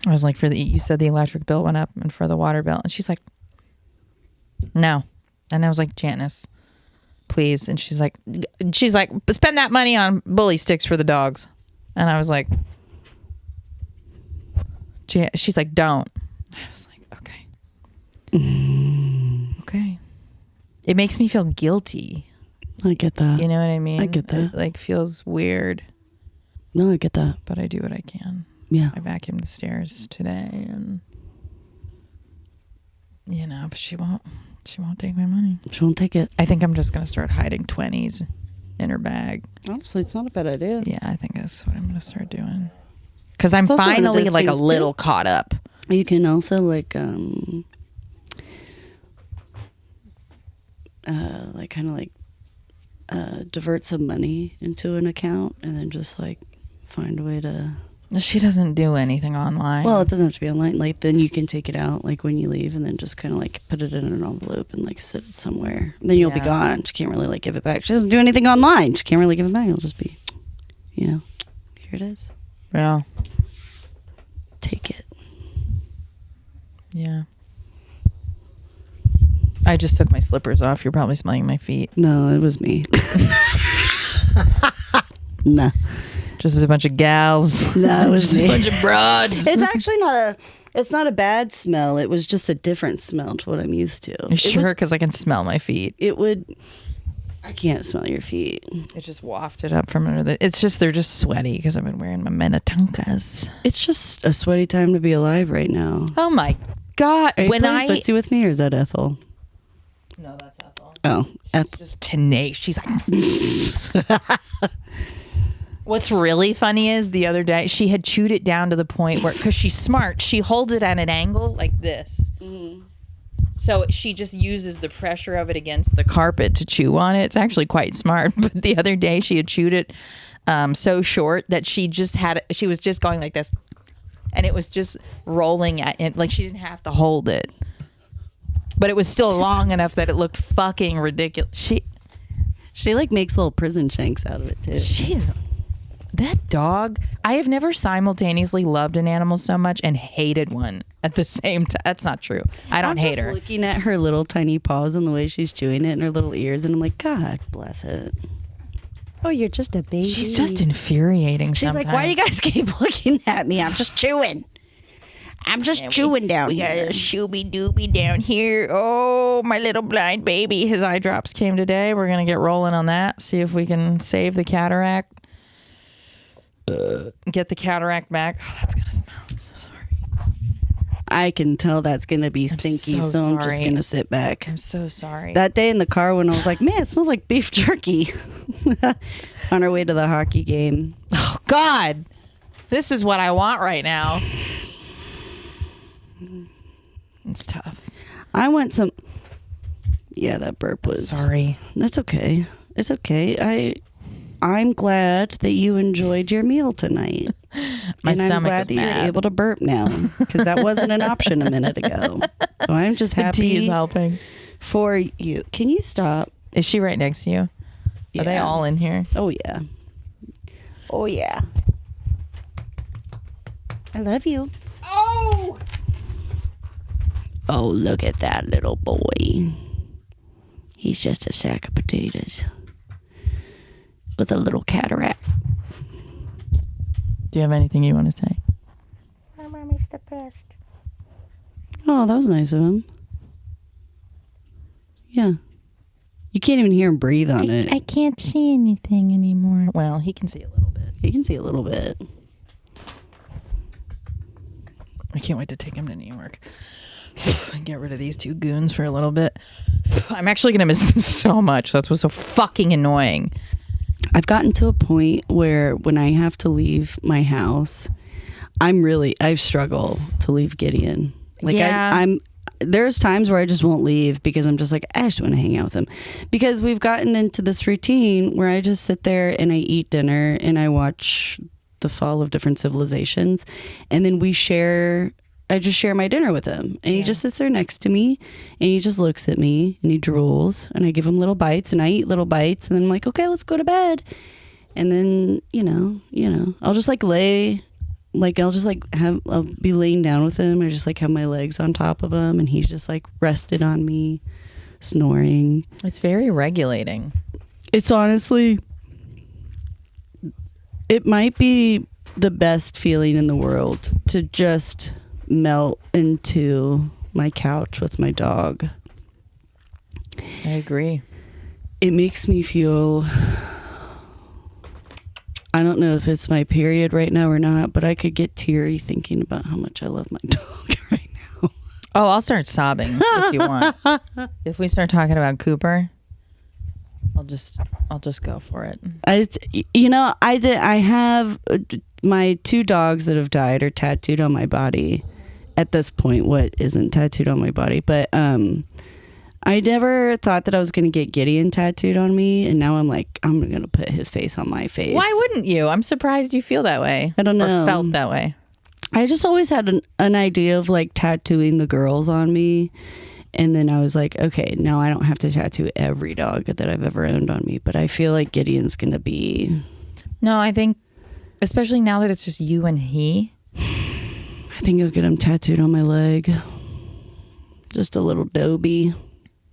I was like, you said the electric bill went up and for the water bill. And she's like, no. And I was like, Janice, please. And she's like, spend that money on bully sticks for the dogs. And I was like, she's like, don't. I was like, okay. Okay. It makes me feel guilty. I get that. You know what I mean? I get that. It like feels weird. No, I get that. But I do what I can. Yeah. I vacuumed the stairs today, and but she won't take my money. She won't take it. I think I'm just gonna start hiding 20s in her bag. Honestly, it's not a bad idea. Yeah, I think that's what I'm gonna start doing. Because I'm It's also one of finally those like a things, little too. caught up. You can also like divert some money into an account and then just like find a way to. She doesn't do anything online. Well, it doesn't have to be online. Like then you can take it out like when you leave and then just kind of like put it in an envelope and like sit it somewhere. And then you'll be gone. She can't really like give it back. She doesn't do anything online. She can't really give it back. It'll just be, here it is. Yeah. Take it. Yeah. I just took my slippers off. You're probably smelling my feet. No, it was me. Nah. Just a bunch of gals. No, it was just me. a bunch of broads. It's actually not a bad smell. It was just a different smell to what I'm used to. You sure? Because I can smell my feet. I can't smell your feet. It just wafted up from under it's just, they're just sweaty because I've been wearing my Minnetonkas. It's just a sweaty time to be alive right now. Oh my God. Are you playing footsie with me or is that Ethel? No, that's Ethel. Oh, It's just tenacious. She's like... What's really funny is the other day she had chewed it down to the point where, because she's smart, she holds it at an angle like this. Mm-hmm. So she just uses the pressure of it against the carpet to chew on it. It's actually quite smart. But the other day she had chewed it so short that she was just going like this, and it was just rolling at it like she didn't have to hold it, but it was still long enough that it looked fucking ridiculous. She like makes little prison shanks out of it too. She is. That dog, I have never simultaneously loved an animal so much and hated one at the same time. That's not true. I don't hate her. I'm looking at her little tiny paws and the way she's chewing it and her little ears, and I'm like, God bless it. Oh, you're just a baby. She's just infuriating. She's sometimes. like, why do you guys keep looking at me? I'm just chewing. Chewing down here. We got a shooby dooby down here. Oh, my little blind baby. His eye drops came today. We're going to get rolling on that. See if we can save the cataract. Get the cataract back. Oh, that's gonna smell. I'm so sorry. I can tell that's gonna be stinky, so I'm just gonna sit back. I'm so sorry. That day in the car when I was like, man, it smells like beef jerky on our way to the hockey game. Oh God, this is what I want right now. It's tough. I want some. Yeah, that burp was. Sorry. That's okay. It's okay. I'm glad that you enjoyed your meal tonight. My and stomach I'm glad is that mad. you're able to burp now, because that wasn't an option a minute ago. So I'm just The tea is happy helping. for you. Can you stop? Is she right next to you? Yeah. Are they all in here? Oh yeah. Oh yeah. I love you. Oh! Oh, look at that little boy. He's just a sack of potatoes with a little cataract. Do you have anything you want to say? My mommy's the best. Oh, that was nice of him. Yeah. You can't even hear him breathe on it. I can't see anything anymore. Well, he can see a little bit. You can see a little bit. I can't wait to take him to New York and get rid of these two goons for a little bit. I'm actually going to miss them so much. That's what's so fucking annoying. I've gotten to a point where when I have to leave my house, I struggle to leave Gideon. Like Yeah. there's times where I just won't leave because I'm just like, I just want to hang out with him. Because we've gotten into this routine where I just sit there and I eat dinner and I watch the fall of different civilizations. And then I just share my dinner with him. And he just sits there next to me and he just looks at me and he drools and I give him little bites and I eat little bites. And then I'm like, okay, let's go to bed. And then, I'll just like I'll be laying down with him. I just like have my legs on top of him and he's just like rested on me, snoring. It's very regulating. It's honestly, it might be the best feeling in the world to just melt into my couch with my dog. I agree. It makes me feel, I don't know if it's my period right now or not, but I could get teary thinking about how much I love my dog right now. Oh, I'll start sobbing if you want. If we start talking about Cooper, I'll just go for it. I have my 2 dogs that have died are tattooed on my body. At this point, what isn't tattooed on my body, but I never thought that I was going to get Gideon tattooed on me, and now I'm like, I'm going to put his face on my face. Why wouldn't you? I'm surprised you feel that way. I don't know. Or felt that way. I just always had an idea of like tattooing the girls on me, and then I was like, okay, now I don't have to tattoo every dog that I've ever owned on me, but I feel like Gideon's going to be... No, I think, especially now that it's just you and he... I think I'll get him tattooed on my leg. Just a little Dobie.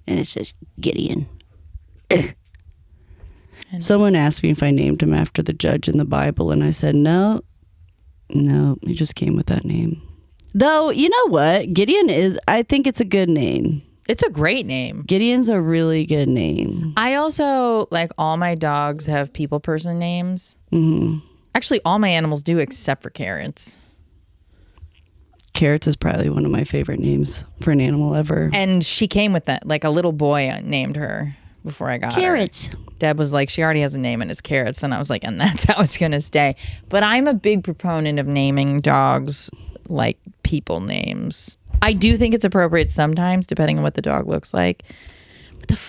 And it says Gideon. Someone asked me if I named him after the judge in the Bible, and I said, no, he just came with that name. Though, you know what? Gideon I think it's a good name. It's a great name. Gideon's a really good name. I also, like, all my dogs have people person names. Mm-hmm. Actually, all my animals do except for Carrots. Carrots is probably one of my favorite names for an animal ever. And she came with that. Like, a little boy named her before I got Carrots. her. Deb was like, she already has a name and it's Carrots. And I was like, and that's how it's going to stay. But I'm a big proponent of naming dogs like people names. I do think it's appropriate sometimes, depending on what the dog looks like.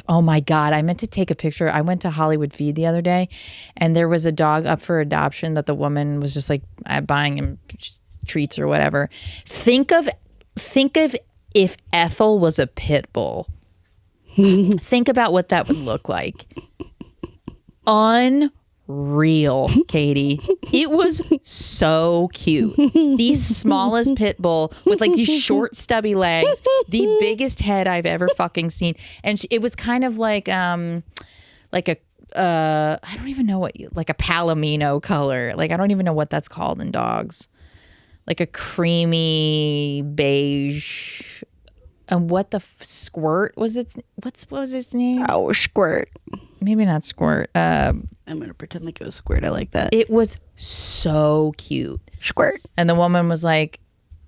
Oh my God, I meant to take a picture. I went to Hollywood Feed the other day and there was a dog up for adoption that the woman was just like buying him treats or whatever. Think of if Ethel was a pit bull. Think about what that would look like. Unreal, Katie. It was so cute. The smallest pit bull with like these short stubby legs, the biggest head I've ever fucking seen. And it was kind of like a I don't even know like a palomino color. Like I don't even know what that's called in dogs. Like a creamy beige. And what the Squirt was its? What was its name? Oh, Squirt. Maybe not Squirt. I'm gonna pretend like it was Squirt. I like that. It was so cute. Squirt. And the woman was like,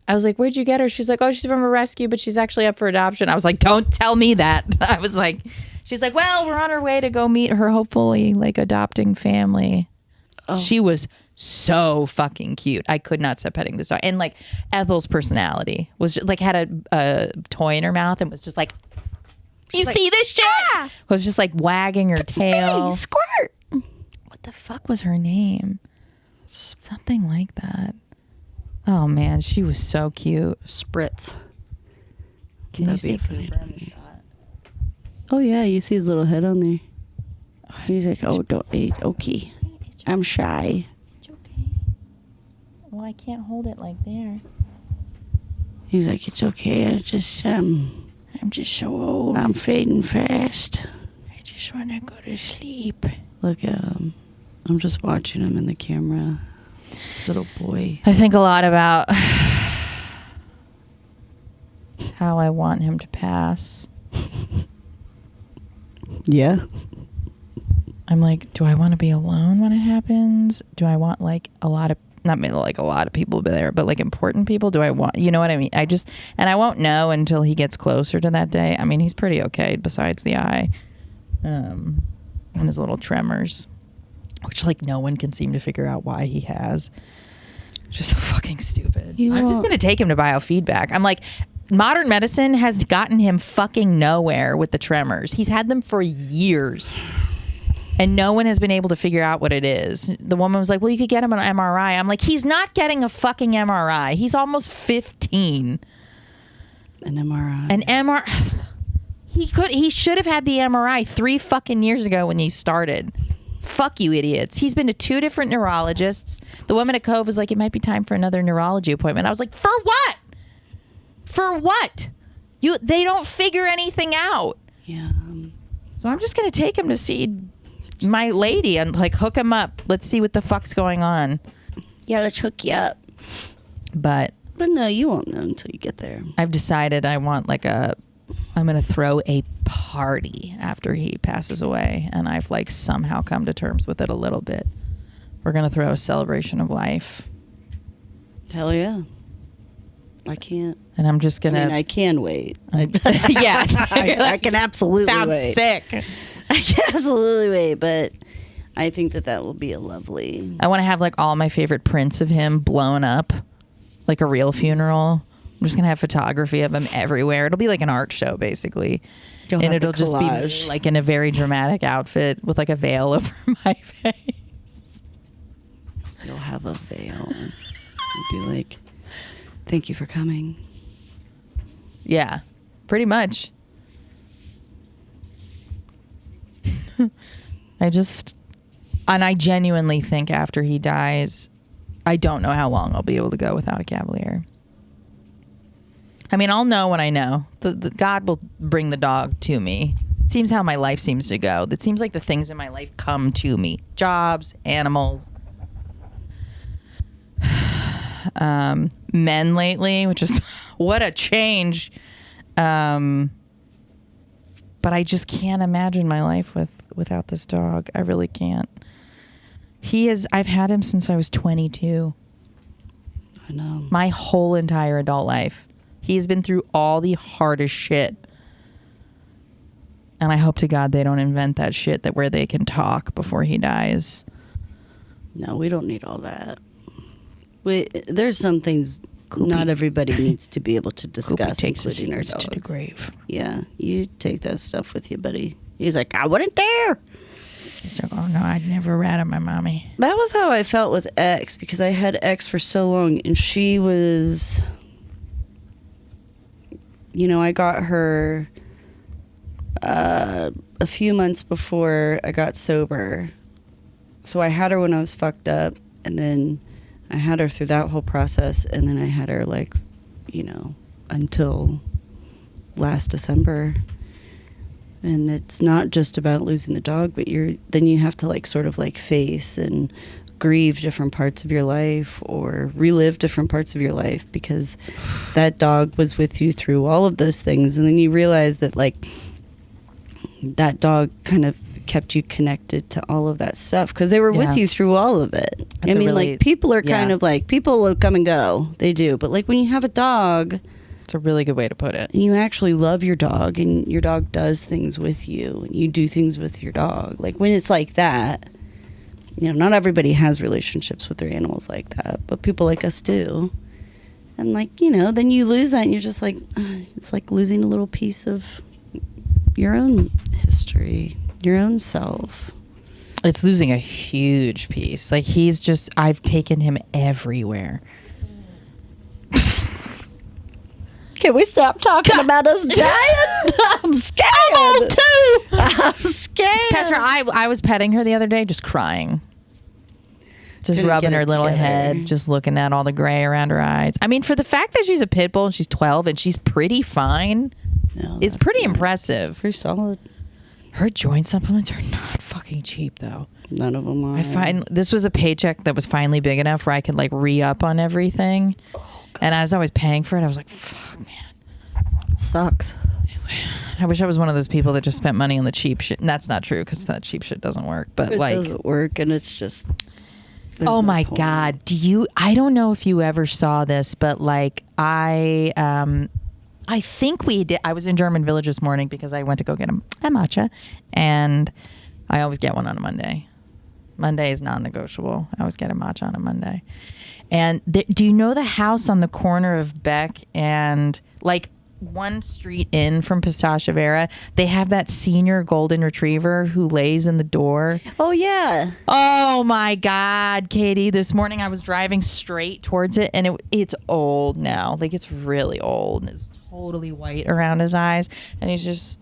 I was like, where'd you get her? She's like, oh, she's from a rescue, but she's actually up for adoption. I was like, don't tell me that. I was like, she's like, well, we're on our way to go meet her hopefully like adopting family. Oh. She was so fucking cute. I could not stop petting this dog. And like Ethel's personality was just, like had a toy in her mouth and was just like, you see like, this shit? Ah! Was just like wagging her tail. Me, Squirt. What the fuck was her name? Something like that. Oh man, she was so cute. Spritz. Can That'd you see Cooper in the shot? Oh yeah, you see his little head on there. He's like, oh, don't eat. Okay. I'm shy. It's okay. Well, I can't hold it like there. He's like, it's okay. I'm just so old. I'm fading fast. I just want to go to sleep. Look at him. I'm just watching him in the camera. Little boy. I think a lot about how I want him to pass. Yeah. I'm like, do I want to be alone when it happens? Do I want like a lot of, not like a lot of people there, but like important people? Do I want, you know what I mean? And I won't know until he gets closer to that day. I mean, he's pretty okay besides the eye and his little tremors, which like no one can seem to figure out why he has. Just so fucking stupid. I'm just going to take him to biofeedback. I'm like, modern medicine has gotten him fucking nowhere with the tremors. He's had them for years. And no one has been able to figure out what it is. The woman was like, well, you could get him an MRI. I'm like, he's not getting a fucking MRI. He's almost 15. An MRI. An MRI. He should have had the MRI 3 fucking years ago when he started. Fuck you, idiots. He's been to 2 different neurologists. The woman at Cove was like, it might be time for another neurology appointment. I was like, for what? For what? They don't figure anything out. Yeah. So I'm just going to take him to see my lady and like hook him up. Let's see what the fuck's going on. Yeah, let's hook you up. But no, you won't know until you get there. I've decided I'm going to throw a party after he passes away. And I've like somehow come to terms with it a little bit. We're going to throw a celebration of life. Hell yeah. I can't. And I'm just going to. I can wait. Yeah. I can absolutely Sounds wait. sick. I can absolutely wait, but I think that will be a lovely. I want to have like all my favorite prints of him blown up, like a real funeral. I'm just gonna have photography of him everywhere. It'll be like an art show, basically, You'll and have the it'll just be collage. me, like in a very dramatic outfit with like a veil over my face. You'll have a veil. You'll be like, "Thank you for coming." Yeah, pretty much. I genuinely think after he dies, I don't know how long I'll be able to go without a Cavalier. I mean, I'll know when I know. The God will bring the dog to me. It seems how my life seems to go. It seems like the things in my life come to me. Jobs, animals. Men lately, which is what a change. But I just can't imagine my life without this dog. I really can't. I've had him since I was 22. I know. My whole entire adult life. He's been through all the hardest shit. And I hope to God they don't invent that shit where they can talk before he dies. No, we don't need all that. There's some things Koopy. not everybody needs to be able to discuss, Takes his including our secrets dogs. to the grave. Yeah, you take that stuff with you, buddy. He's like, I wasn't there. He's like, oh no, I'd never rat at my mommy. That was how I felt with X, because I had X for so long, and she was, I got her a few months before I got sober. So I had her when I was fucked up, and then I had her through that whole process, and then I had her until last December. And it's not just about losing the dog, but then you have to sort of face and grieve different parts of your life or relive different parts of your life, because that dog was with you through all of those things. And then you realize that that dog kind of kept you connected to all of that stuff because they were with you through all of it. That's people are kind of people will come and go. They do. But when you have a dog, it's a really good way to put it. and you actually love your dog and your dog does things with you and you do things with your dog. When it's like that, not everybody has relationships with their animals like that, but people like us do. And then you lose that and you're just it's like losing a little piece of your own history, your own self. It's losing a huge piece. I've taken him everywhere. Can we stop talking about us dying? I'm scared. I'm old too. I'm scared. Petra, I was petting her the other day, just crying. Just Couldn't rubbing get her it little together. head, just looking at all the gray around her eyes. I mean, for the fact that she's a pit bull and she's 12 and she's pretty fine, No, it's that's pretty not- impressive. It's pretty solid. Her joint supplements are not fucking cheap, though. None of them are. I find this was a paycheck that was finally big enough where I could re-up on everything. And as I was paying for it, I was like, fuck, man. It sucks. I wish I was one of those people that just spent money on the cheap shit. And that's not true because that cheap shit doesn't work. But It doesn't work, and it's just. there's oh no my point. God. I don't know if you ever saw this, but I think we did. I was in German Village this morning because I went to go get a matcha, and I always get one on a Monday. Monday is non-negotiable. I always get a matcha on a Monday. And do you know the house on the corner of Beck and one street in from Pistacia Vera, they have that senior golden retriever who lays in the door. Oh yeah. Oh my God, Katie! This morning I was driving straight towards it, and it's old now. Like, it's really old. And it's totally white around his eyes, and he's just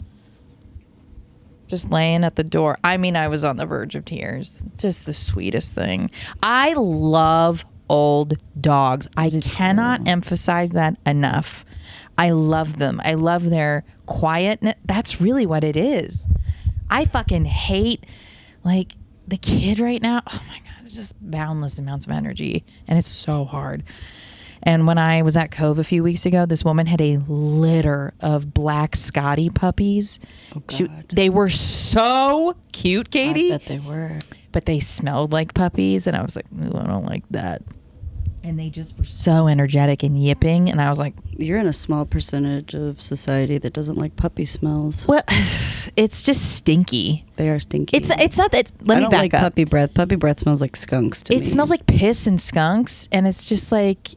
laying at the door. I mean, I was on the verge of tears. Just the sweetest thing. I love old dogs. I cannot emphasize that enough. I love them. I love their quietness. That's really what it is. I fucking hate, like, the kid right now. Oh my God, it's just boundless amounts of energy, and it's so hard. And when I was at Cove a few weeks ago, this woman had a litter of black Scotty puppies. Oh God. They were so cute, Katie. I bet they were. But they smelled like puppies, and I was like, ooh, I don't like that. And they just were so energetic and yipping, and I was like, You're in a small percentage of society that doesn't like puppy smells. well, it's just stinky. They are stinky. It's not that. Let I me don't back like up. puppy breath. Puppy breath smells like skunks to me. It smells like piss and skunks, and it's just like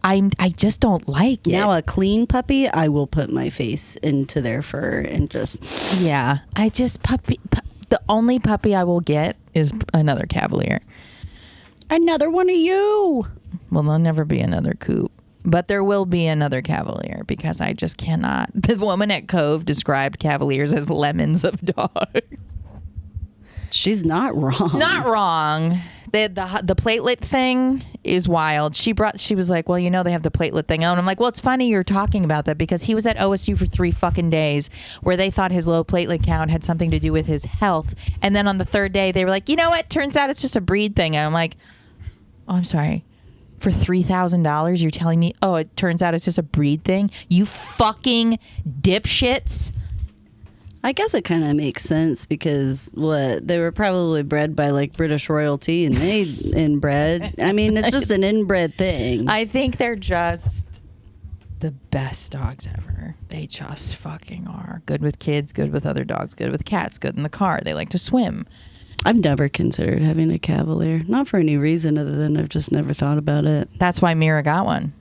I just don't like it. Now a clean puppy, I will put my face into their fur and just. Yeah, I just the only puppy I will get is another Cavalier. Another one of you. Well, there'll never be another Coop, but there will be another Cavalier because I just cannot. The woman at Cove described Cavaliers as lemons of dogs. She's not wrong. Not wrong. The platelet thing is wild. She was like, well, you know, they have the platelet thing. And I'm like, well, it's funny you're talking about that because he was at OSU for 3 fucking days where they thought his low platelet count had something to do with his health. And then on the 3rd day, they were like, you know what? Turns out it's just a breed thing. And I'm like, oh, I'm sorry. For $3,000, you're telling me, oh, it turns out it's just a breed thing? You fucking dipshits. I guess it kind of makes sense because they were probably bred by like British royalty and they inbred. I mean, it's just an inbred thing. I think they're just the best dogs ever. They just fucking are. Good with kids, good with other dogs, good with cats, good in the car. They like to swim. I've never considered having a Cavalier. Not for any reason other than I've just never thought about it. That's why Mira got one.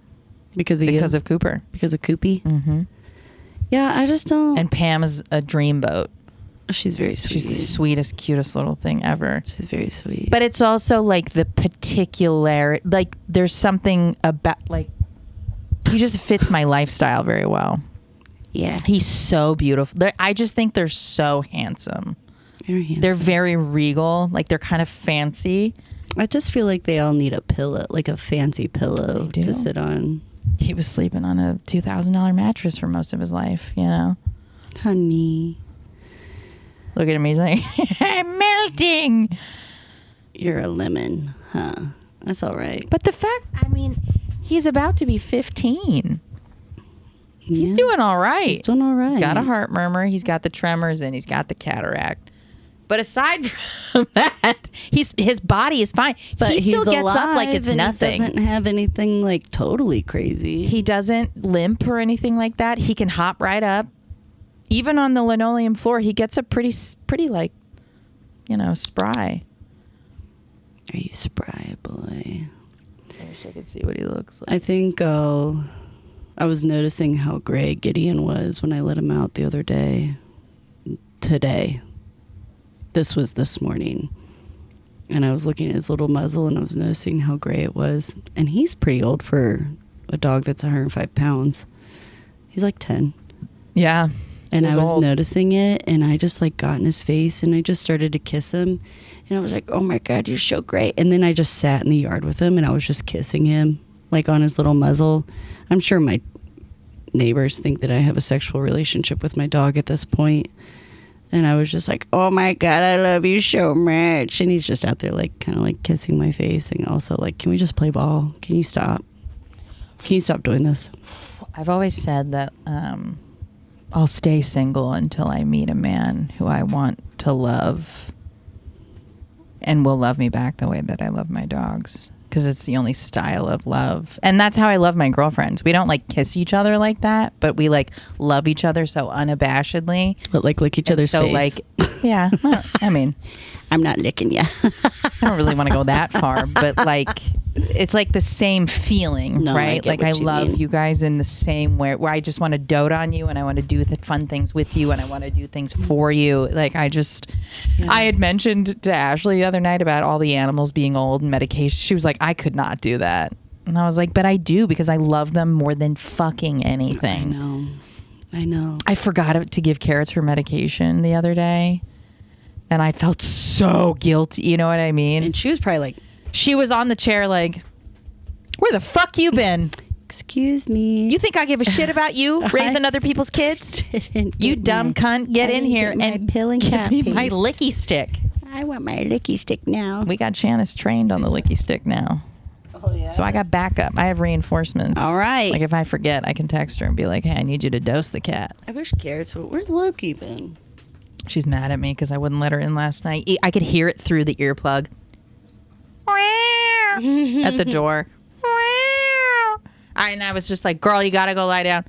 Because of Cooper. Because of Koopy? Mm-hmm. Yeah, I just don't. And Pam is a dreamboat. She's very sweet. She's the sweetest, cutest little thing ever. She's very sweet. But it's also like the particular, like there's something about, like, he just fits my lifestyle very well. Yeah. He's so beautiful. I just think they're so handsome. Very handsome. They're very regal. Like, they're kind of fancy. I just feel like they all need a pillow, like a fancy pillow They do. to sit on. He was sleeping on a $2,000 mattress for most of his life, you know? Honey. Look at him. He's like, I'm melting. You're a lemon, huh? That's all right. But the fact, I mean, he's about to be 15. He's Yeah. doing all right. He's doing all right. He's got a heart murmur. He's got the tremors, and he's got the cataract. But aside from that, his body is fine. But he still he's gets up like alive it's and nothing. He doesn't have anything like totally crazy. He doesn't limp or anything like that. He can hop right up. Even on the linoleum floor, he gets up pretty like, you know, spry. Are you spry, boy? I wish I could see what he looks like. I think I was noticing how gray Gideon was when I let him out the other day. Today. This was this morning. And I was looking at his little muzzle and I was noticing how gray it was. And he's pretty old for a dog that's 105 pounds. He's like 10. Yeah. And I He's was old. noticing it and I just like got in his face and I just started to kiss him. And I was like, oh my God, you're so great. And then I just sat in the yard with him and I was just kissing him like on his little muzzle. I'm sure my neighbors think that I have a sexual relationship with my dog at this point. And I was just like, oh my God, I love you so much. And he's just out there like kind of like kissing my face and also like, can we just play ball? Can you stop? Can you stop doing this? I've always said that I'll stay single until I meet a man who I want to love and will love me back the way that I love my dogs. Because it's the only style of love. And that's how I love my girlfriends. We don't like kiss each other like that, but we like love each other so unabashedly. But like lick each other's So face. like, yeah, I mean, I'm not licking you. I don't really want to go that far, but like it's like the same feeling, No, I right? get like what I you love mean. you guys in the same way where I just want to dote on you and I want to do fun things with you and I want to do things for you. Like I had mentioned to Ashley the other night about all the animals being old and medication. She was like, I could not do that. And I was like, but I do because I love them more than fucking anything. I know. I forgot to give Carrots her medication the other day. And I felt so guilty. You know what I mean? And she was probably like, She was on the chair like, where the fuck you been? excuse me. You think I give a shit about you raising other people's kids? You dumb cunt. Get in here and pill and give cat me my piece. licky stick. I want my licky stick now. We got Janice trained on the licky stick now. Oh, yeah. So I got backup. I have reinforcements. All right. Like if I forget, I can text her and be like, hey, I need you to dose the cat. I wish Carrots would. Where's Loki been? She's mad at me because I wouldn't let her in last night. I could hear it through the earplug. At the door. And I was just like, girl, you gotta go lie down.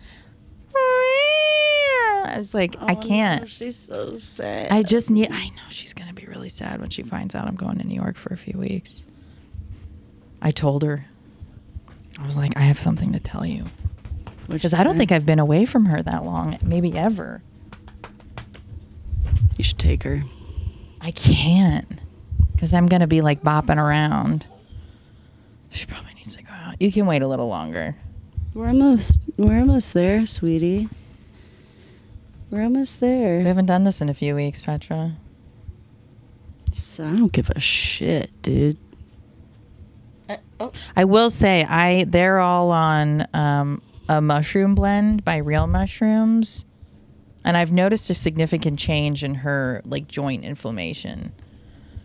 I was like, I can't. No, she's so sad. I know she's gonna be really sad when she finds out I'm going to New York for a few weeks. I told her. I was like, I have something to tell you. Because I don't think I've been away from her that long, maybe ever. You should take her. I can't. Because I'm gonna be like bopping around. She probably needs to go out. You can wait a little longer. We're almost there, sweetie. We're almost We there. haven't done this in a few weeks, Petra. So I don't give a shit, dude. I will say, they're all on a mushroom blend by Real Mushrooms, and I've noticed a significant change in her like joint inflammation.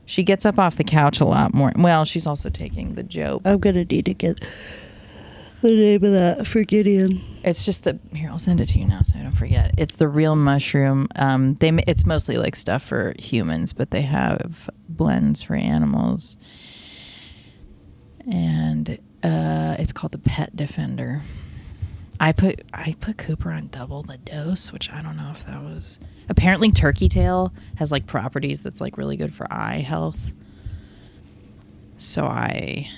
She gets up off the couch a lot more. Well, she's also taking the Joe. I'm gonna need to get the name of that for Gideon. It's just here. I'll send it to you now so I don't forget. It's the Real Mushroom. It's mostly like stuff for humans, but they have blends for animals, and it's called the Pet Defender. I put Cooper on double the dose, which I don't know if that was. Apparently, turkey tail has like properties that's like really good for eye health. So I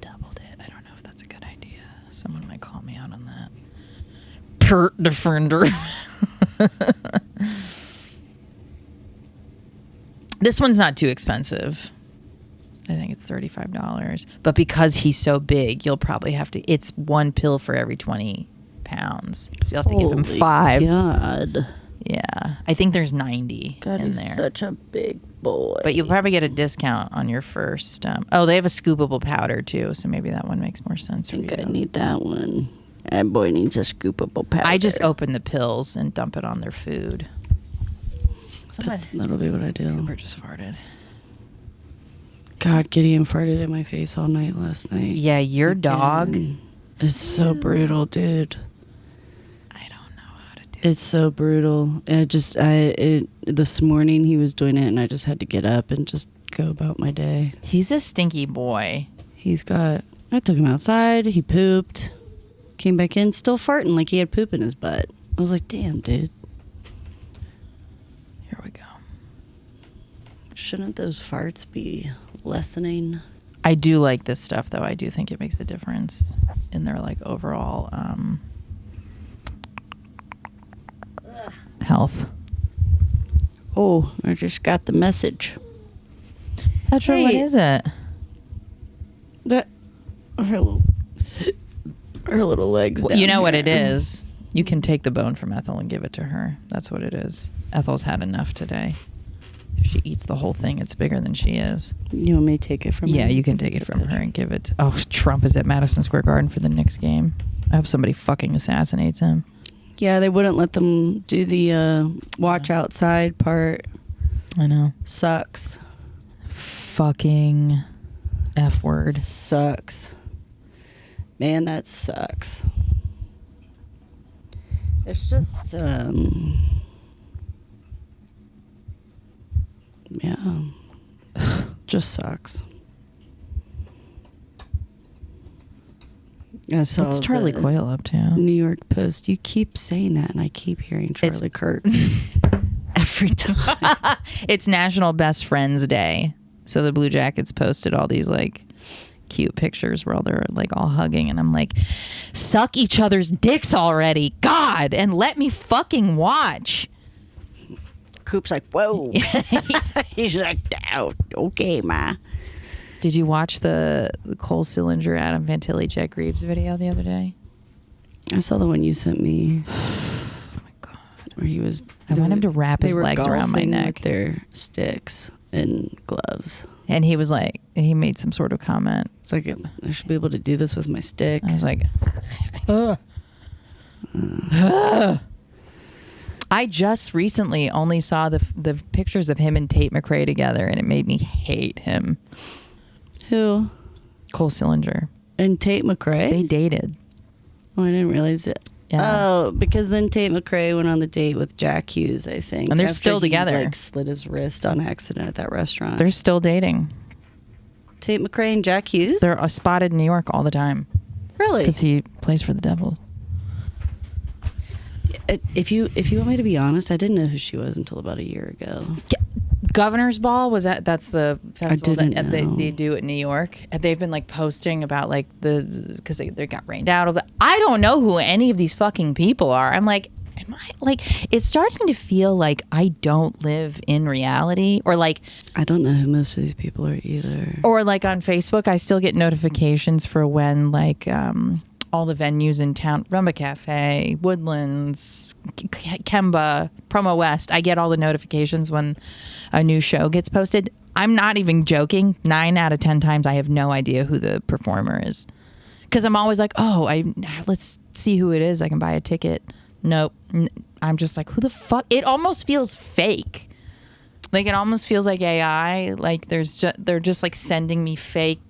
doubled it. I don't know if that's a good idea. Someone might call me out on that. Pert Defender. This one's not too expensive. I think it's $35. But because he's so big, you'll probably have to. It's one pill for every 20 pounds. So you'll have to give him 5. God. Yeah. I think there's 90 God, in he's there. such a big boy. But you'll probably get a discount on your first. They have a scoopable powder too, so maybe that one makes more sense I think for you. I need that one. That boy needs a scoopable powder. I just open the pills and dump it on their food. That'll be what I do. Cooper just farted. God, Gideon farted in my face all night last night. Yeah, your dog. It's so brutal, dude. I don't know how to do. It's so brutal. This morning he was doing it, and I just had to get up and just go about my day. He's a stinky boy. I took him outside. He pooped, came back in, still farting like he had poop in his butt. I was like, damn, dude. Here we go. Shouldn't those farts be lessening? I do like this stuff, though. I do think it makes a difference in their like overall health. Oh, I just got the message. Petra, what Hey. is it? That her little legs. You know what it is. You can take the bone from Ethel and give it to her. That's what it is. Ethel's had enough today. If she eats the whole thing, it's bigger than she is. You want me to take it from her? Yeah, you can take it from her and give it. Oh, Trump is at Madison Square Garden for the Knicks game. I hope somebody fucking assassinates him. Yeah, they wouldn't let them do the watch outside part. I know. Sucks. Fucking F word. Sucks. Man, that sucks. It's just, yeah, just sucks. I saw What's Charlie the Coyle up to? New York Post. You keep saying that, and I keep hearing Charlie Kirk every time. It's National Best Friends Day. So the Blue Jackets posted all these like cute pictures where they're like all hugging, and I'm like, suck each other's dicks already, God, and let me fucking watch. Coop's like, whoa. He's like, oh, okay, ma. Did you watch the Cole Sillinger, Adam Fantilli, Jack Reeves video the other day? I saw the one you sent me. Oh my God. Where he was. I want him to wrap his legs around my golfing neck. with their sticks and gloves. And he was like, he made some sort of comment. It's like, I should be able to do this with my stick. I was like, I just recently only saw the pictures of him and Tate McRae together, and it made me hate him. Who? Cole Sillinger. And Tate McRae? They dated. Oh, I didn't realize it. Yeah. Oh, because then Tate McRae went on the date with Jack Hughes, I think. And they're after still he, together. Like slit his wrist on accident at that restaurant. They're still dating. Tate McRae and Jack Hughes? They're spotted in New York all the time Really? because he plays for the Devils. If you want me to be honest, I didn't know who she was until about a year ago. Governor's Ball that's the festival didn't that know. they do in New York. And they've been like posting about like because they got rained out of the. I don't know who any of these fucking people are. I'm like, am I like? It's starting to feel like I don't live in reality, or like, I don't know who most of these people are either. or like on Facebook, I still get notifications for when like all the venues in town, Rumba Cafe, Woodlands, Kemba, Promo West. I get all the notifications when a new show gets posted. I'm not even joking. 9 out of 10 times I have no idea who the performer is. Because I'm always like, let's see who it is. I can buy a ticket. Nope. I'm just like, who the fuck? It almost feels fake. Like it almost feels like AI. Like they're just like sending me fake.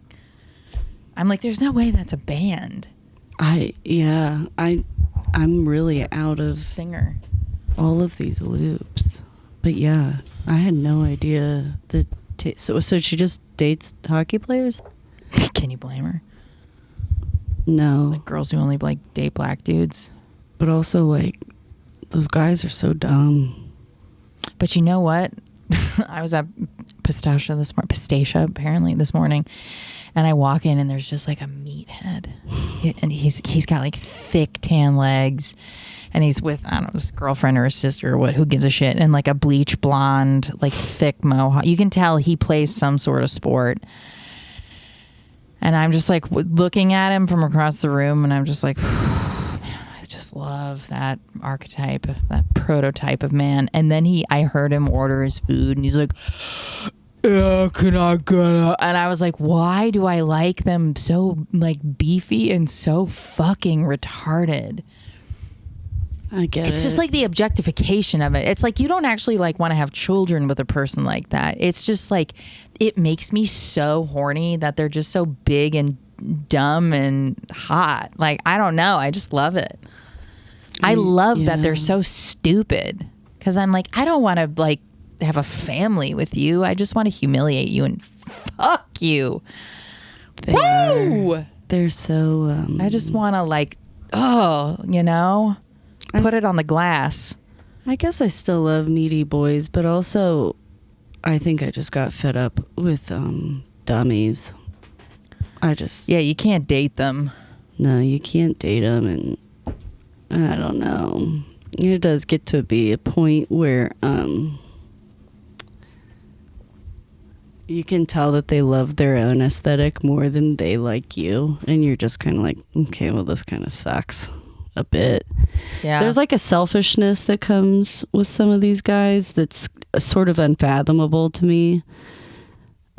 I'm like, there's no way that's a band. I'm really out of Singer. all of these loops. But yeah, I had no idea that. So she just dates hockey players? Can you blame her? No, Like girls who only like date black dudes. but also like those guys are so dumb. But you know what? I was at Pistacia apparently this morning, and I walk in and there's just like a meathead, and he's got like thick tan legs, and he's with, I don't know, his girlfriend or his sister or what, who gives a shit, and like a bleach blonde, like thick mohawk. You can tell he plays some sort of sport. And I'm just like looking at him from across the room, and I'm just like, man, I just love that archetype, that prototype of man. And then I heard him order his food, and he's like, yeah, can I get it? And I was like, why do I like them so like beefy and so fucking retarded? I get it. It's just like the objectification of it. It's like you don't actually like want to have children with a person like that. It's just like it makes me so horny that they're just so big and dumb and hot. Like I don't know. I just love it. I love that they're so stupid, because I'm like, I don't want to like have a family with you. I just want to humiliate you and fuck you. Woo! They're so. I just want to like, put it on the glass. I guess I still love meaty boys, but also I think I just got fed up with dummies. Yeah, you can't date them. No, you can't date them, and I don't know. It does get to be a point where you can tell that they love their own aesthetic more than they like you, and you're just kind of like, okay, well, this kind of sucks a bit. Yeah. There's like a selfishness that comes with some of these guys that's sort of unfathomable to me.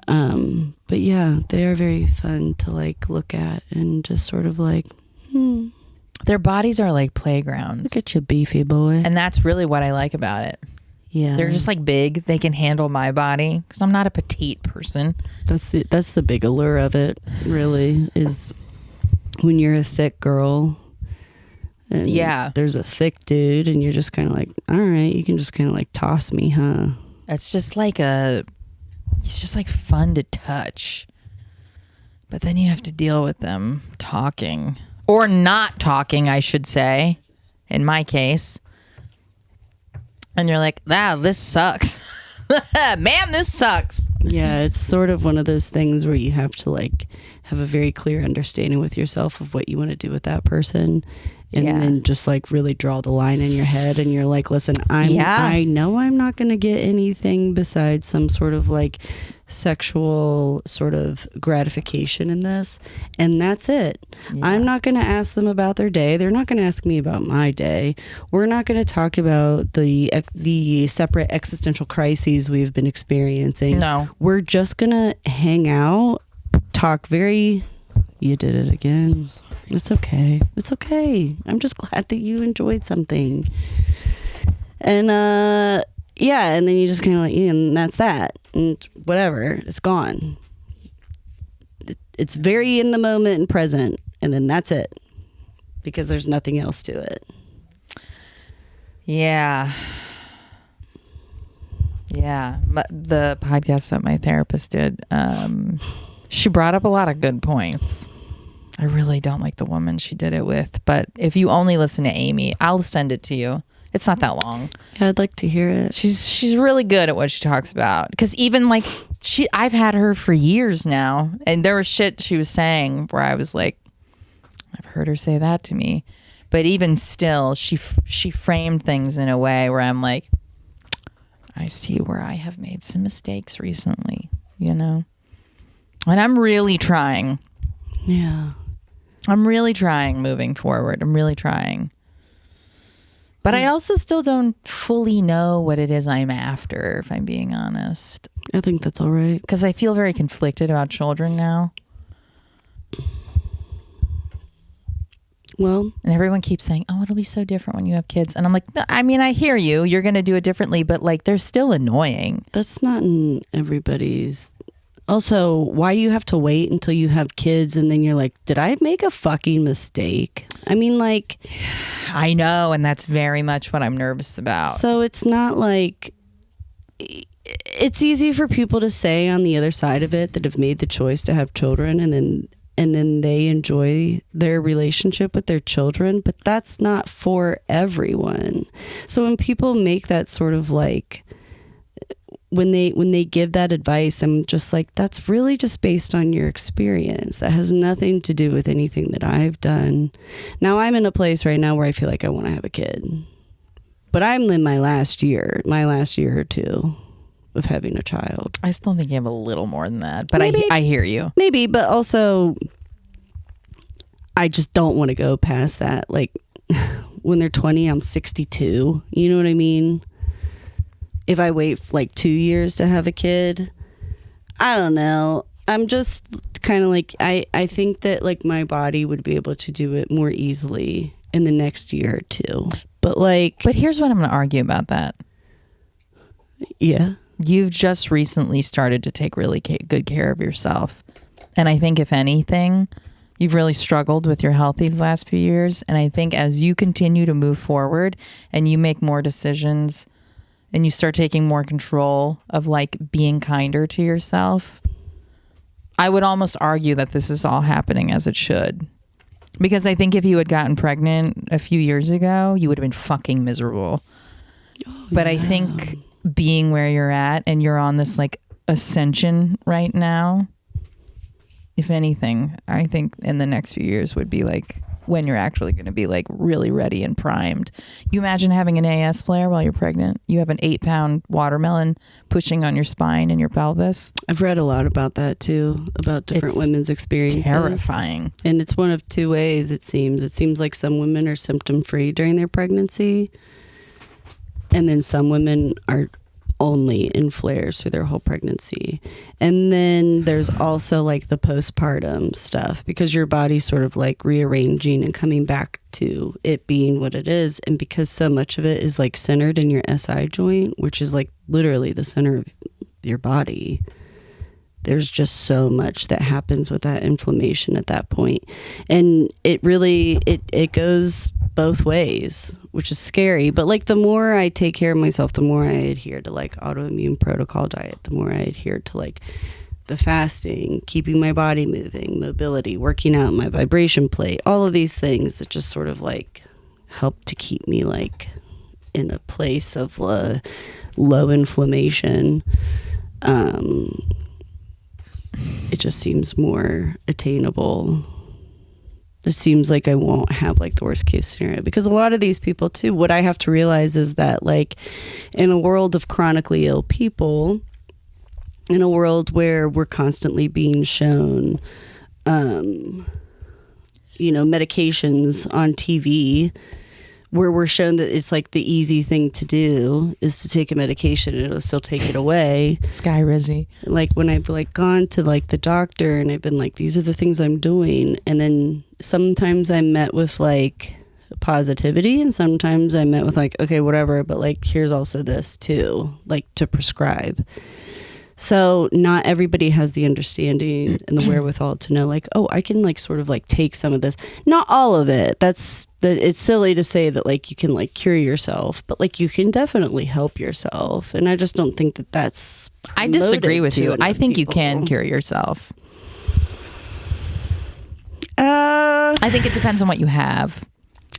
But yeah, they are very fun to like look at and just sort of like, Their bodies are like playgrounds. look at you, beefy boy. And that's really what I like about it. Yeah, They're just like big. They can handle my body, because I'm not a petite person. that's the big allure of it. Really, is when you're a thick girl. And Yeah. there's a thick dude, and you're just kind of like, all right, you can just kind of like toss me, huh? It's just like it's just like fun to touch. But then you have to deal with them talking, or not talking, I should say, in my case. And you're like, this sucks. Man, this sucks. Yeah, it's sort of one of those things where you have to like have a very clear understanding with yourself of what you want to do with that person. And then just like really draw the line in your head, and you're like, listen, I know I'm not going to get anything besides some sort of like sexual sort of gratification in this, and that's it. I'm not going to ask them about their day. They're not going to ask me about my day. We're not going to talk about the separate existential crises we've been experiencing. No, we're just going to hang out, talk very... You did it again. It's okay. It's okay. I'm just glad that you enjoyed something. And yeah, and then you just kind of like, and that's that. And whatever, it's gone. It's very in the moment and present, and then that's it. Because there's nothing else to it. Yeah. Yeah. The podcast that my therapist did, she brought up a lot of good points. I really don't like the woman she did it with, but if you only listen to Amy, I'll send it to you. It's not that long. Yeah, I'd like to hear it. She's really good at what she talks about, because even like I've had her for years now, and there was shit she was saying where I was like, I've heard her say that to me, but even still, she framed things in a way where I'm like, I see where I have made some mistakes recently, you know, and I'm really trying. Yeah. I'm really trying moving forward. I'm really trying. But I also still don't fully know what it is I'm after, if I'm being honest. I think that's all right. Because I feel very conflicted about children now. Well, and everyone keeps saying, oh, it'll be so different when you have kids. And I'm like, no, I mean, I hear you. You're going to do it differently, but like, they're still annoying. That's not in everybody's... Also, why do you have to wait until you have kids and then you're like, did I make a fucking mistake? I mean, like... I know, and that's very much what I'm nervous about. So it's not like... It's easy for people to say on the other side of it that have made the choice to have children and then they enjoy their relationship with their children, but that's not for everyone. So when people make that sort of like... When they give that advice, I'm just like, that's really just based on your experience. That has nothing to do with anything that I've done. Now I'm in a place right now where I feel like I want to have a kid, but I'm in my last year or two of having a child. I still think you have a little more than that, but maybe, I hear you. Maybe, but also I just don't want to go past that. Like when they're 20, I'm 62. You know what I mean? If I wait like 2 years to have a kid, I don't know. I'm just kind of like, I think that like my body would be able to do it more easily in the next year or two. But here's what I'm going to argue about that. Yeah. You've just recently started to take really good care of yourself. And I think if anything, you've really struggled with your health these last few years. And I think as you continue to move forward and you make more decisions and you start taking more control of like being kinder to yourself, I would almost argue that this is all happening as it should. Because I think if you had gotten pregnant a few years ago, you would have been fucking miserable. Oh, but yeah. I think being where you're at and you're on this like ascension right now, if anything, I think in the next few years would be like when you're actually going to be like really ready and primed. You imagine having an AS flare while you're pregnant. You have an 8-pound watermelon pushing on your spine and your pelvis. I've read a lot about that too, about different women's experiences. Terrifying. And it's one of two ways, it seems. It seems like some women are symptom free during their pregnancy, and then some women are only in flares through their whole pregnancy. And then there's also like the postpartum stuff, because your body's sort of like rearranging and coming back to it being what it is. And because so much of it is like centered in your SI joint, which is like literally the center of your body, there's just so much that happens with that inflammation at that point. And it really, it goes both ways, which is scary. But like the more I take care of myself, the more I adhere to like autoimmune protocol diet, the more I adhere to like the fasting, keeping my body moving, mobility, working out, my vibration plate, all of these things that just sort of like help to keep me like in a place of low inflammation. it just seems more attainable. It seems like I won't have like the worst case scenario, because a lot of these people too, what I have to realize is that like in a world of chronically ill people, in a world where we're constantly being shown, medications on TV, where we're shown that it's like the easy thing to do is to take a medication and it'll still take it away. Skyrizi. Like when I've like gone to like the doctor and I've been like, these are the things I'm doing. And then sometimes I'm met with like positivity and sometimes I'm met with like, okay, whatever. But like, here's also this too, like to prescribe. So not everybody has the understanding and the wherewithal to know like, oh, I can like sort of like take some of this, not all of it. It's silly to say that like you can like cure yourself, but like you can definitely help yourself. And I just don't think that that's. I disagree with you. I think you can cure yourself. I think it depends on what you have.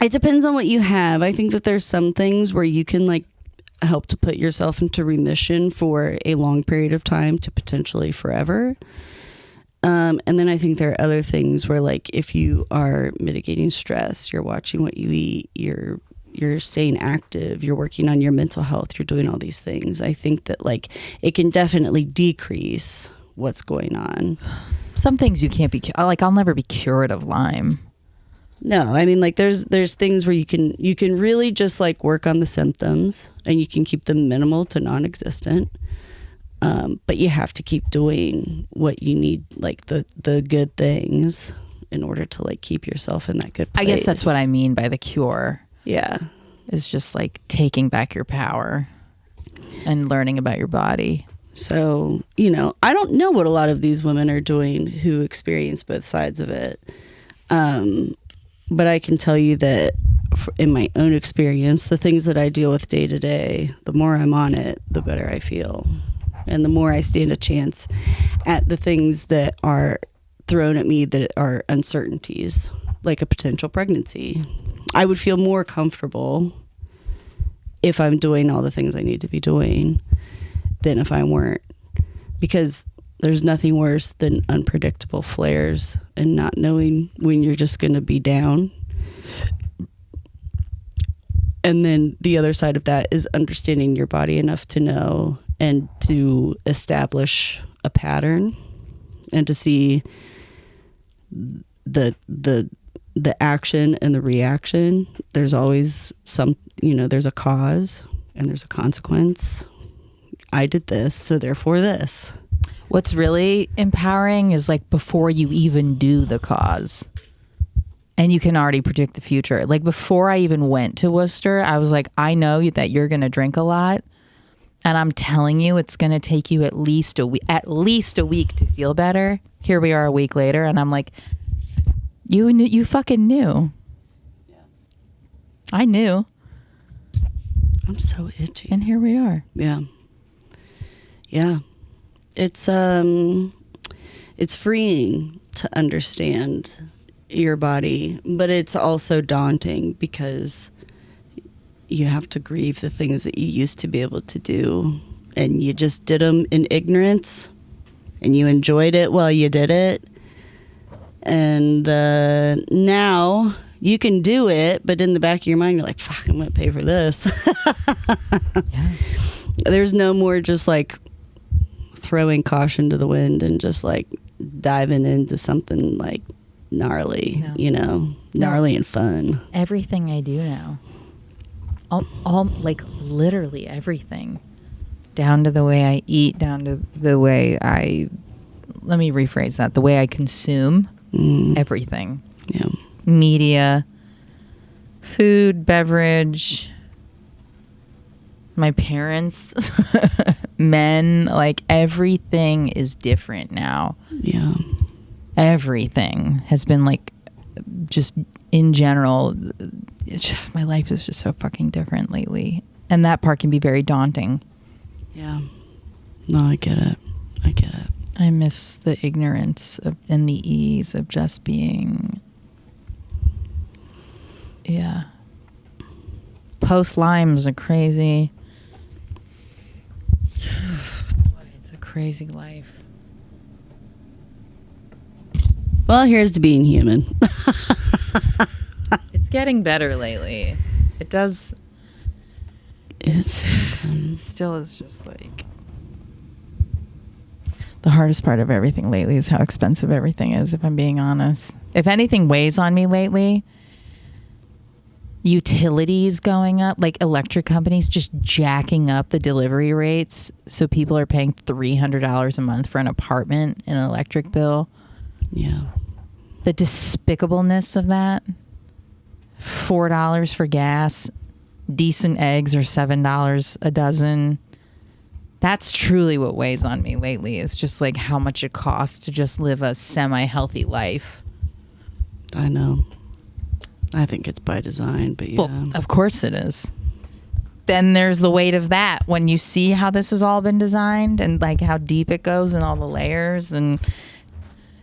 It depends on what you have. I think that there's some things where you can like help to put yourself into remission for a long period of time to potentially forever. And then I think there are other things where like if you are mitigating stress, you're watching what you eat, you're staying active, you're working on your mental health, you're doing all these things. I think that like it can definitely decrease what's going on. Some things you can't be like I'll never be cured of Lyme. No, I mean like there's things where you can really just like work on the symptoms and you can keep them minimal to non-existent. But you have to keep doing what you need, like the good things in order to like keep yourself in that good place. I guess that's what I mean by the cure. Yeah. Is just like taking back your power and learning about your body. So, I don't know what a lot of these women are doing who experience both sides of it. But I can tell you that in my own experience, the things that I deal with day to day, the more I'm on it, the better I feel. And the more I stand a chance at the things that are thrown at me that are uncertainties, like a potential pregnancy. I would feel more comfortable if I'm doing all the things I need to be doing than if I weren't. Because there's nothing worse than unpredictable flares and not knowing when you're just going to be down. And then the other side of that is understanding your body enough to know and to establish a pattern and to see the action and the reaction. There's always there's a cause and there's a consequence. I did this, so therefore this. What's really empowering is like before you even do the cause and you can already predict the future. Like before I even went to Worcester, I was like, I know that you're going to drink a lot and I'm telling you it's going to take you at least a week to feel better. Here we are a week later and I'm like, you fucking knew. Yeah. I knew. I'm so itchy. And here we are. Yeah. Yeah. It's freeing to understand your body, but it's also daunting because you have to grieve the things that you used to be able to do and you just did them in ignorance and you enjoyed it while you did it. And now you can do it, but in the back of your mind, you're like, fuck, I'm going to pay for this. Yeah. There's no more just like throwing caution to the wind and just like diving into something like gnarly, gnarly and fun. Everything I do now, all like literally everything, down to the way I eat, down to the way let me rephrase that, the way I consume everything. Yeah. Media, food, beverage, my parents, men, like everything is different now. Yeah. Everything has been like, just in general, my life is just so fucking different lately. And that part can be very daunting. Yeah. No, I get it. I miss the ignorance and the ease of just being. Yeah. Post-Lyme's a crazy. Boy, it's a crazy life. Well, here's to being human. It's getting better lately. It does. It's Still is just like the hardest part of everything lately is how expensive everything is, if I'm being honest. If anything weighs on me lately, utilities going up, like electric companies just jacking up the delivery rates, so people are paying $300 a month for an apartment and an electric bill. yeah. The despicableness of that. $4 for gas. Decent eggs are $7 a dozen. That's truly what weighs on me lately. Is just like how much it costs to just live a semi-healthy life. I know. I think it's by design, but yeah. Well, of course it is. Then there's the weight of that when you see how this has all been designed and like how deep it goes and all the layers and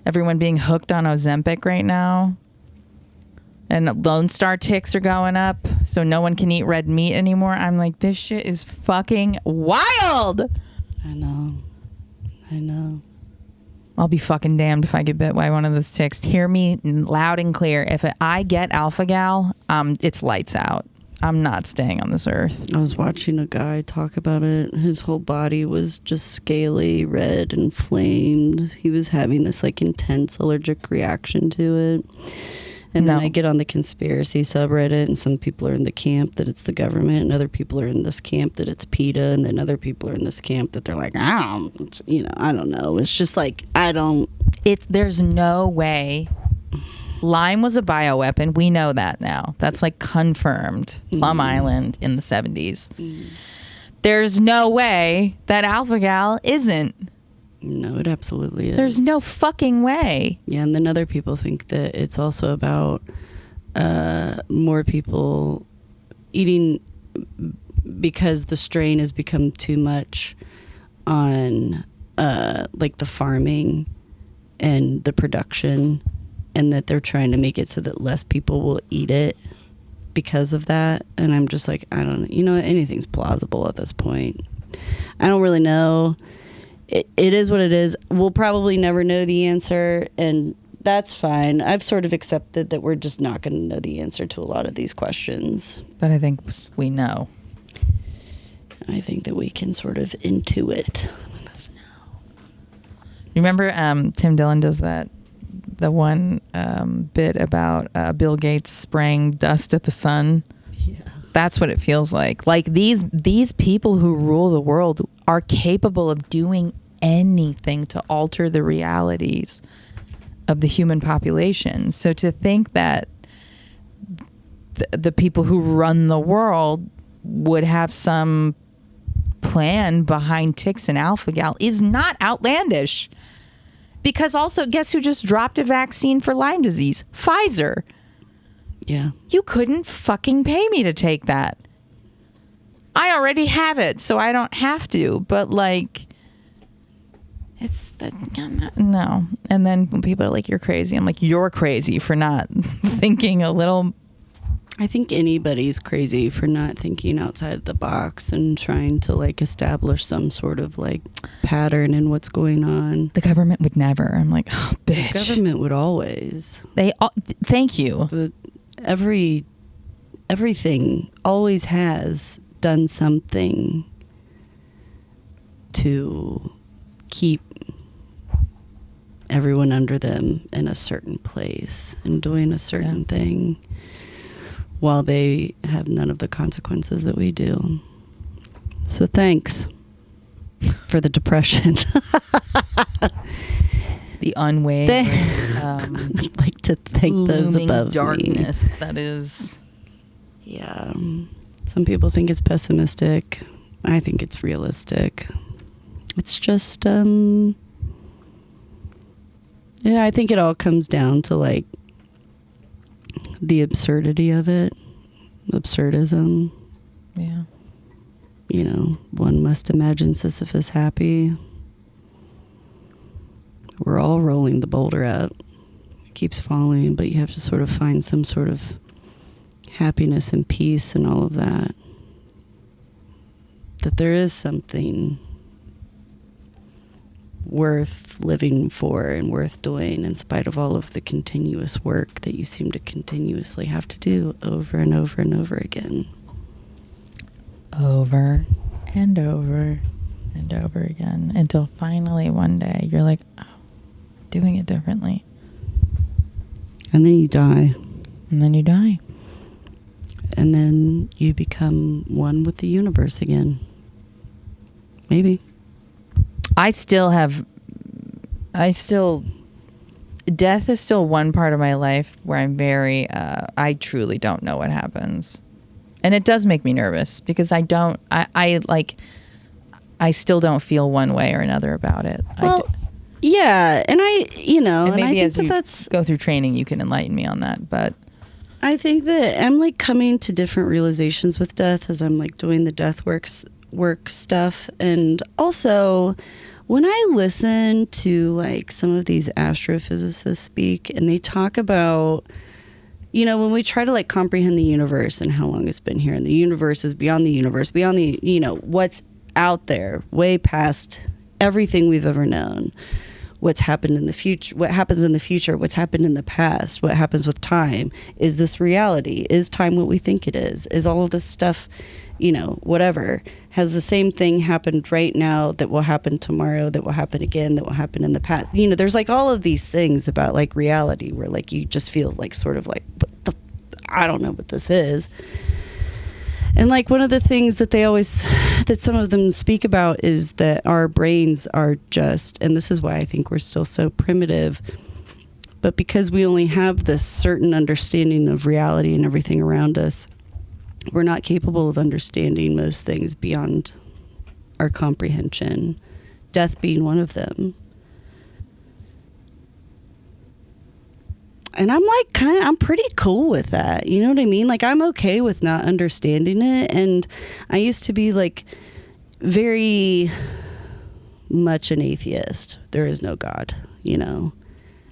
everyone being hooked on Ozempic right now. And Lone Star ticks are going up, so no one can eat red meat anymore. I'm like, this shit is fucking wild. I know. I'll be fucking damned if I get bit by one of those ticks. Hear me loud and clear. If I get alpha-gal, it's lights out. I'm not staying on this earth. I was watching a guy talk about it. His whole body was just scaly, red, inflamed. He was having this like intense allergic reaction to it. And then I get on the conspiracy subreddit, and some people are in the camp that it's the government, and other people are in this camp that it's PETA, and then other people are in this camp that they're like, I don't know. It's just like, There's no way. Lyme was a bioweapon. We know that now. That's like confirmed. Plum Island in the 70s. There's no way that alpha-gal isn't. No, it absolutely is. There's no fucking way. Yeah, and then other people think that it's also about more people eating because the strain has become too much on like the farming and the production, and that they're trying to make it so that less people will eat it because of that. And I'm just like, I don't know. You know, anything's plausible at this point. I don't really know. It is what it is. We'll probably never know the answer, and that's fine. I've sort of accepted that we're just not going to know the answer to a lot of these questions. But I think we know. I think that we can sort of intuit. Some of us know. You remember Tim Dillon does the one bit about Bill Gates spraying dust at the sun? Yeah. That's what it feels like. Like these people who rule the world are capable of doing anything to alter the realities of the human population. So to think that the people who run the world would have some plan behind ticks and alpha-gal is not outlandish. Because also, guess who just dropped a vaccine for Lyme disease? Pfizer. Yeah. You couldn't fucking pay me to take that. I already have it, so I don't have to. But like, no. And then when people are like, you're crazy, I'm like, you're crazy for not thinking a little. I think anybody's crazy for not thinking outside the box and trying to like establish some sort of like pattern in what's going on. The government would never. I'm like, oh, bitch. The government would always. Thank you. But everything always has done something to keep everyone under them in a certain place and doing a certain thing while they have none of the consequences that we do. So thanks for the depression. The unwavering I'd like to thank those above darkness me. That is. Yeah. Some people think it's pessimistic. I think it's realistic. It's just, I think it all comes down to like the absurdity of it. Absurdism. Yeah. You know, one must imagine Sisyphus happy. We're all rolling the boulder up. It keeps falling, but you have to sort of find some sort of happiness and peace and all of that. That there is something worth living for and worth doing in spite of all of the continuous work that you seem to continuously have to do over and over and over again. Over and over and over again until finally one day you're like, oh, I'm doing it differently. And then you die. And then you die. And then you become one with the universe again. Maybe. Death is still one part of my life where I'm very, I truly don't know what happens. And it does make me nervous because I still don't feel one way or another about it. Well, yeah. And and maybe I think as that you that's, go through training, you can enlighten me on that. But I think that I'm like coming to different realizations with death as I'm like doing the death work stuff. And also when I listen to like some of these astrophysicists speak and they talk about, when we try to like comprehend the universe and how long it's been here, and the universe is beyond the universe, beyond the, what's out there, way past everything we've ever known. What's happened in the future, what happens in the future, what's happened in the past, what happens with time. Is this reality? Is time what we think it is? Is all of this stuff, whatever? Has the same thing happened right now that will happen tomorrow, that will happen again, that will happen in the past? There's like all of these things about like reality where like you just feel like sort of like, I don't know what this is. And like one of the things that that some of them speak about is that our brains are just, and this is why I think we're still so primitive, but because we only have this certain understanding of reality and everything around us, we're not capable of understanding most things beyond our comprehension, death being one of them. And I'm like, I'm pretty cool with that. You know what I mean? Like, I'm okay with not understanding it. And I used to be like very much an atheist. There is no God, And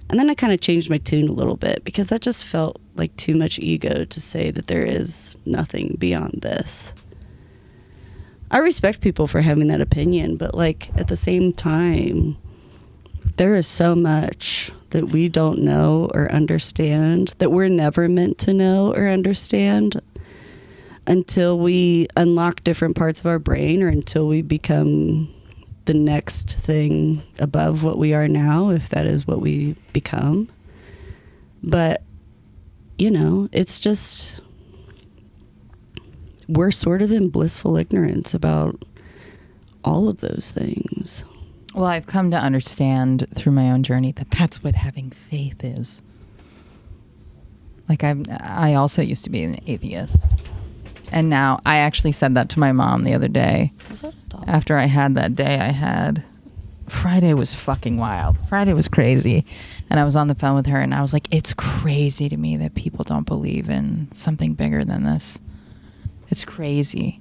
then I kind of changed my tune a little bit because that just felt like too much ego to say that there is nothing beyond this. I respect people for having that opinion, but like at the same time, there is so much that we don't know or understand, that we're never meant to know or understand until we unlock different parts of our brain or until we become the next thing above what we are now, if that is what we become. But, it's just, we're sort of in blissful ignorance about all of those things. well, I've come to understand through my own journey that that's what having faith is. Like I also used to be an atheist. And now I actually said that to my mom the other day. After I had that day I had. Friday was fucking wild. Friday was crazy. And I was on the phone with her and I was like, it's crazy to me that people don't believe in something bigger than this. It's crazy.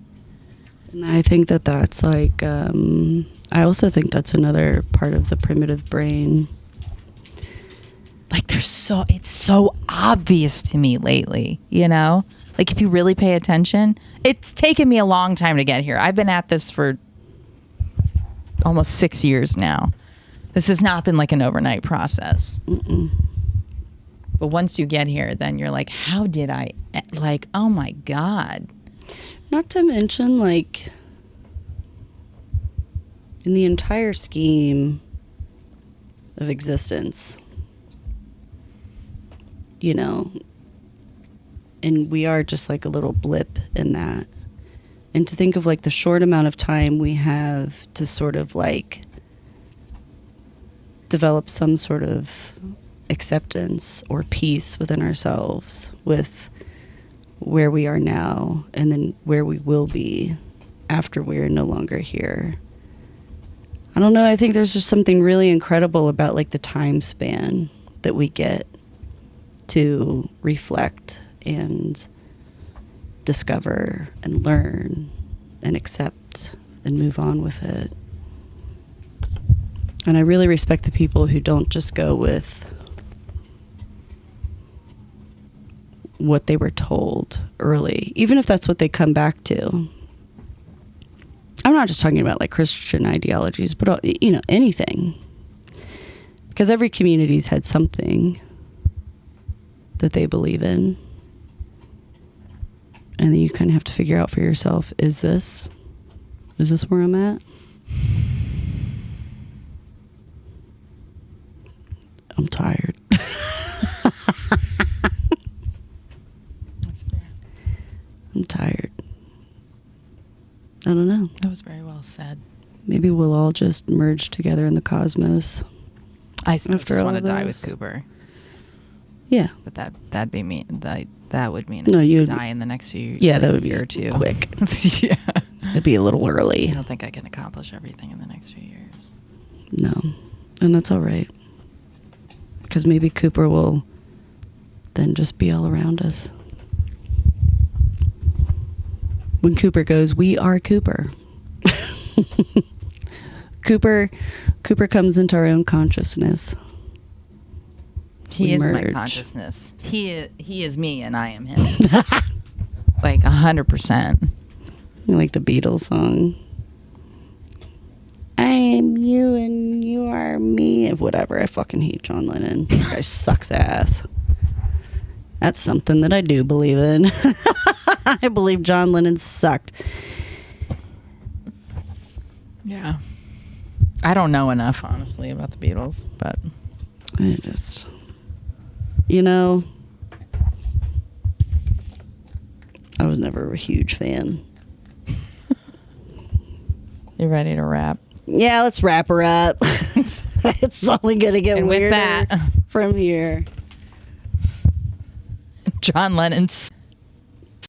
And I think that that's like, I also think that's another part of the primitive brain. Like it's so obvious to me lately, you know? Like if you really pay attention, it's taken me a long time to get here. I've been at this for almost 6 years now. This has not been like an overnight process. Mm-mm. But once you get here, then you're like, how did I, like, oh my God. Not to mention, like, in the entire scheme of existence, you know, and we are just like a little blip in that. And to think of like the short amount of time we have to sort of like develop some sort of acceptance or peace within ourselves with where we are now and then where we will be after we're no longer here. I don't know, I think there's just something really incredible about like the time span that we get to reflect and discover and learn and accept and move on with it. And I really respect the people who don't just go with what they were told early, even if that's what they come back to. I'm not just talking about like Christian ideologies, but you know, anything, Because every community's had something that they believe in. And then you kind of have to figure out for yourself, is this where I'm at? I'm tired. That's fair. I'm tired. I don't know. That was very well said. Maybe we'll all just merge together in the cosmos. I still After just all want to die this. with Cooper. Yeah. But that'd be me. That would mean No, I'd you'd- die in the next few Yeah, that would be year or two. quick. Yeah. It'd be a little early. I don't think I can accomplish everything in the next few years. No. And that's all right. Because maybe Cooper will then just be all around us. When Cooper goes, we are Cooper. Cooper comes into our own consciousness. He We is my merge. consciousness. He is me and I am him. Like 100%. Like the Beatles song. I am you and you are me. Whatever. I fucking hate John Lennon. That guy sucks ass. That's something that I do believe in. I believe John Lennon sucked. Yeah. I don't know enough, honestly, about the Beatles, but I just, you know, I was never a huge fan. you ready to wrap? Yeah, let's wrap her up. It's only gonna get And with weirder that, from here. John Lennon's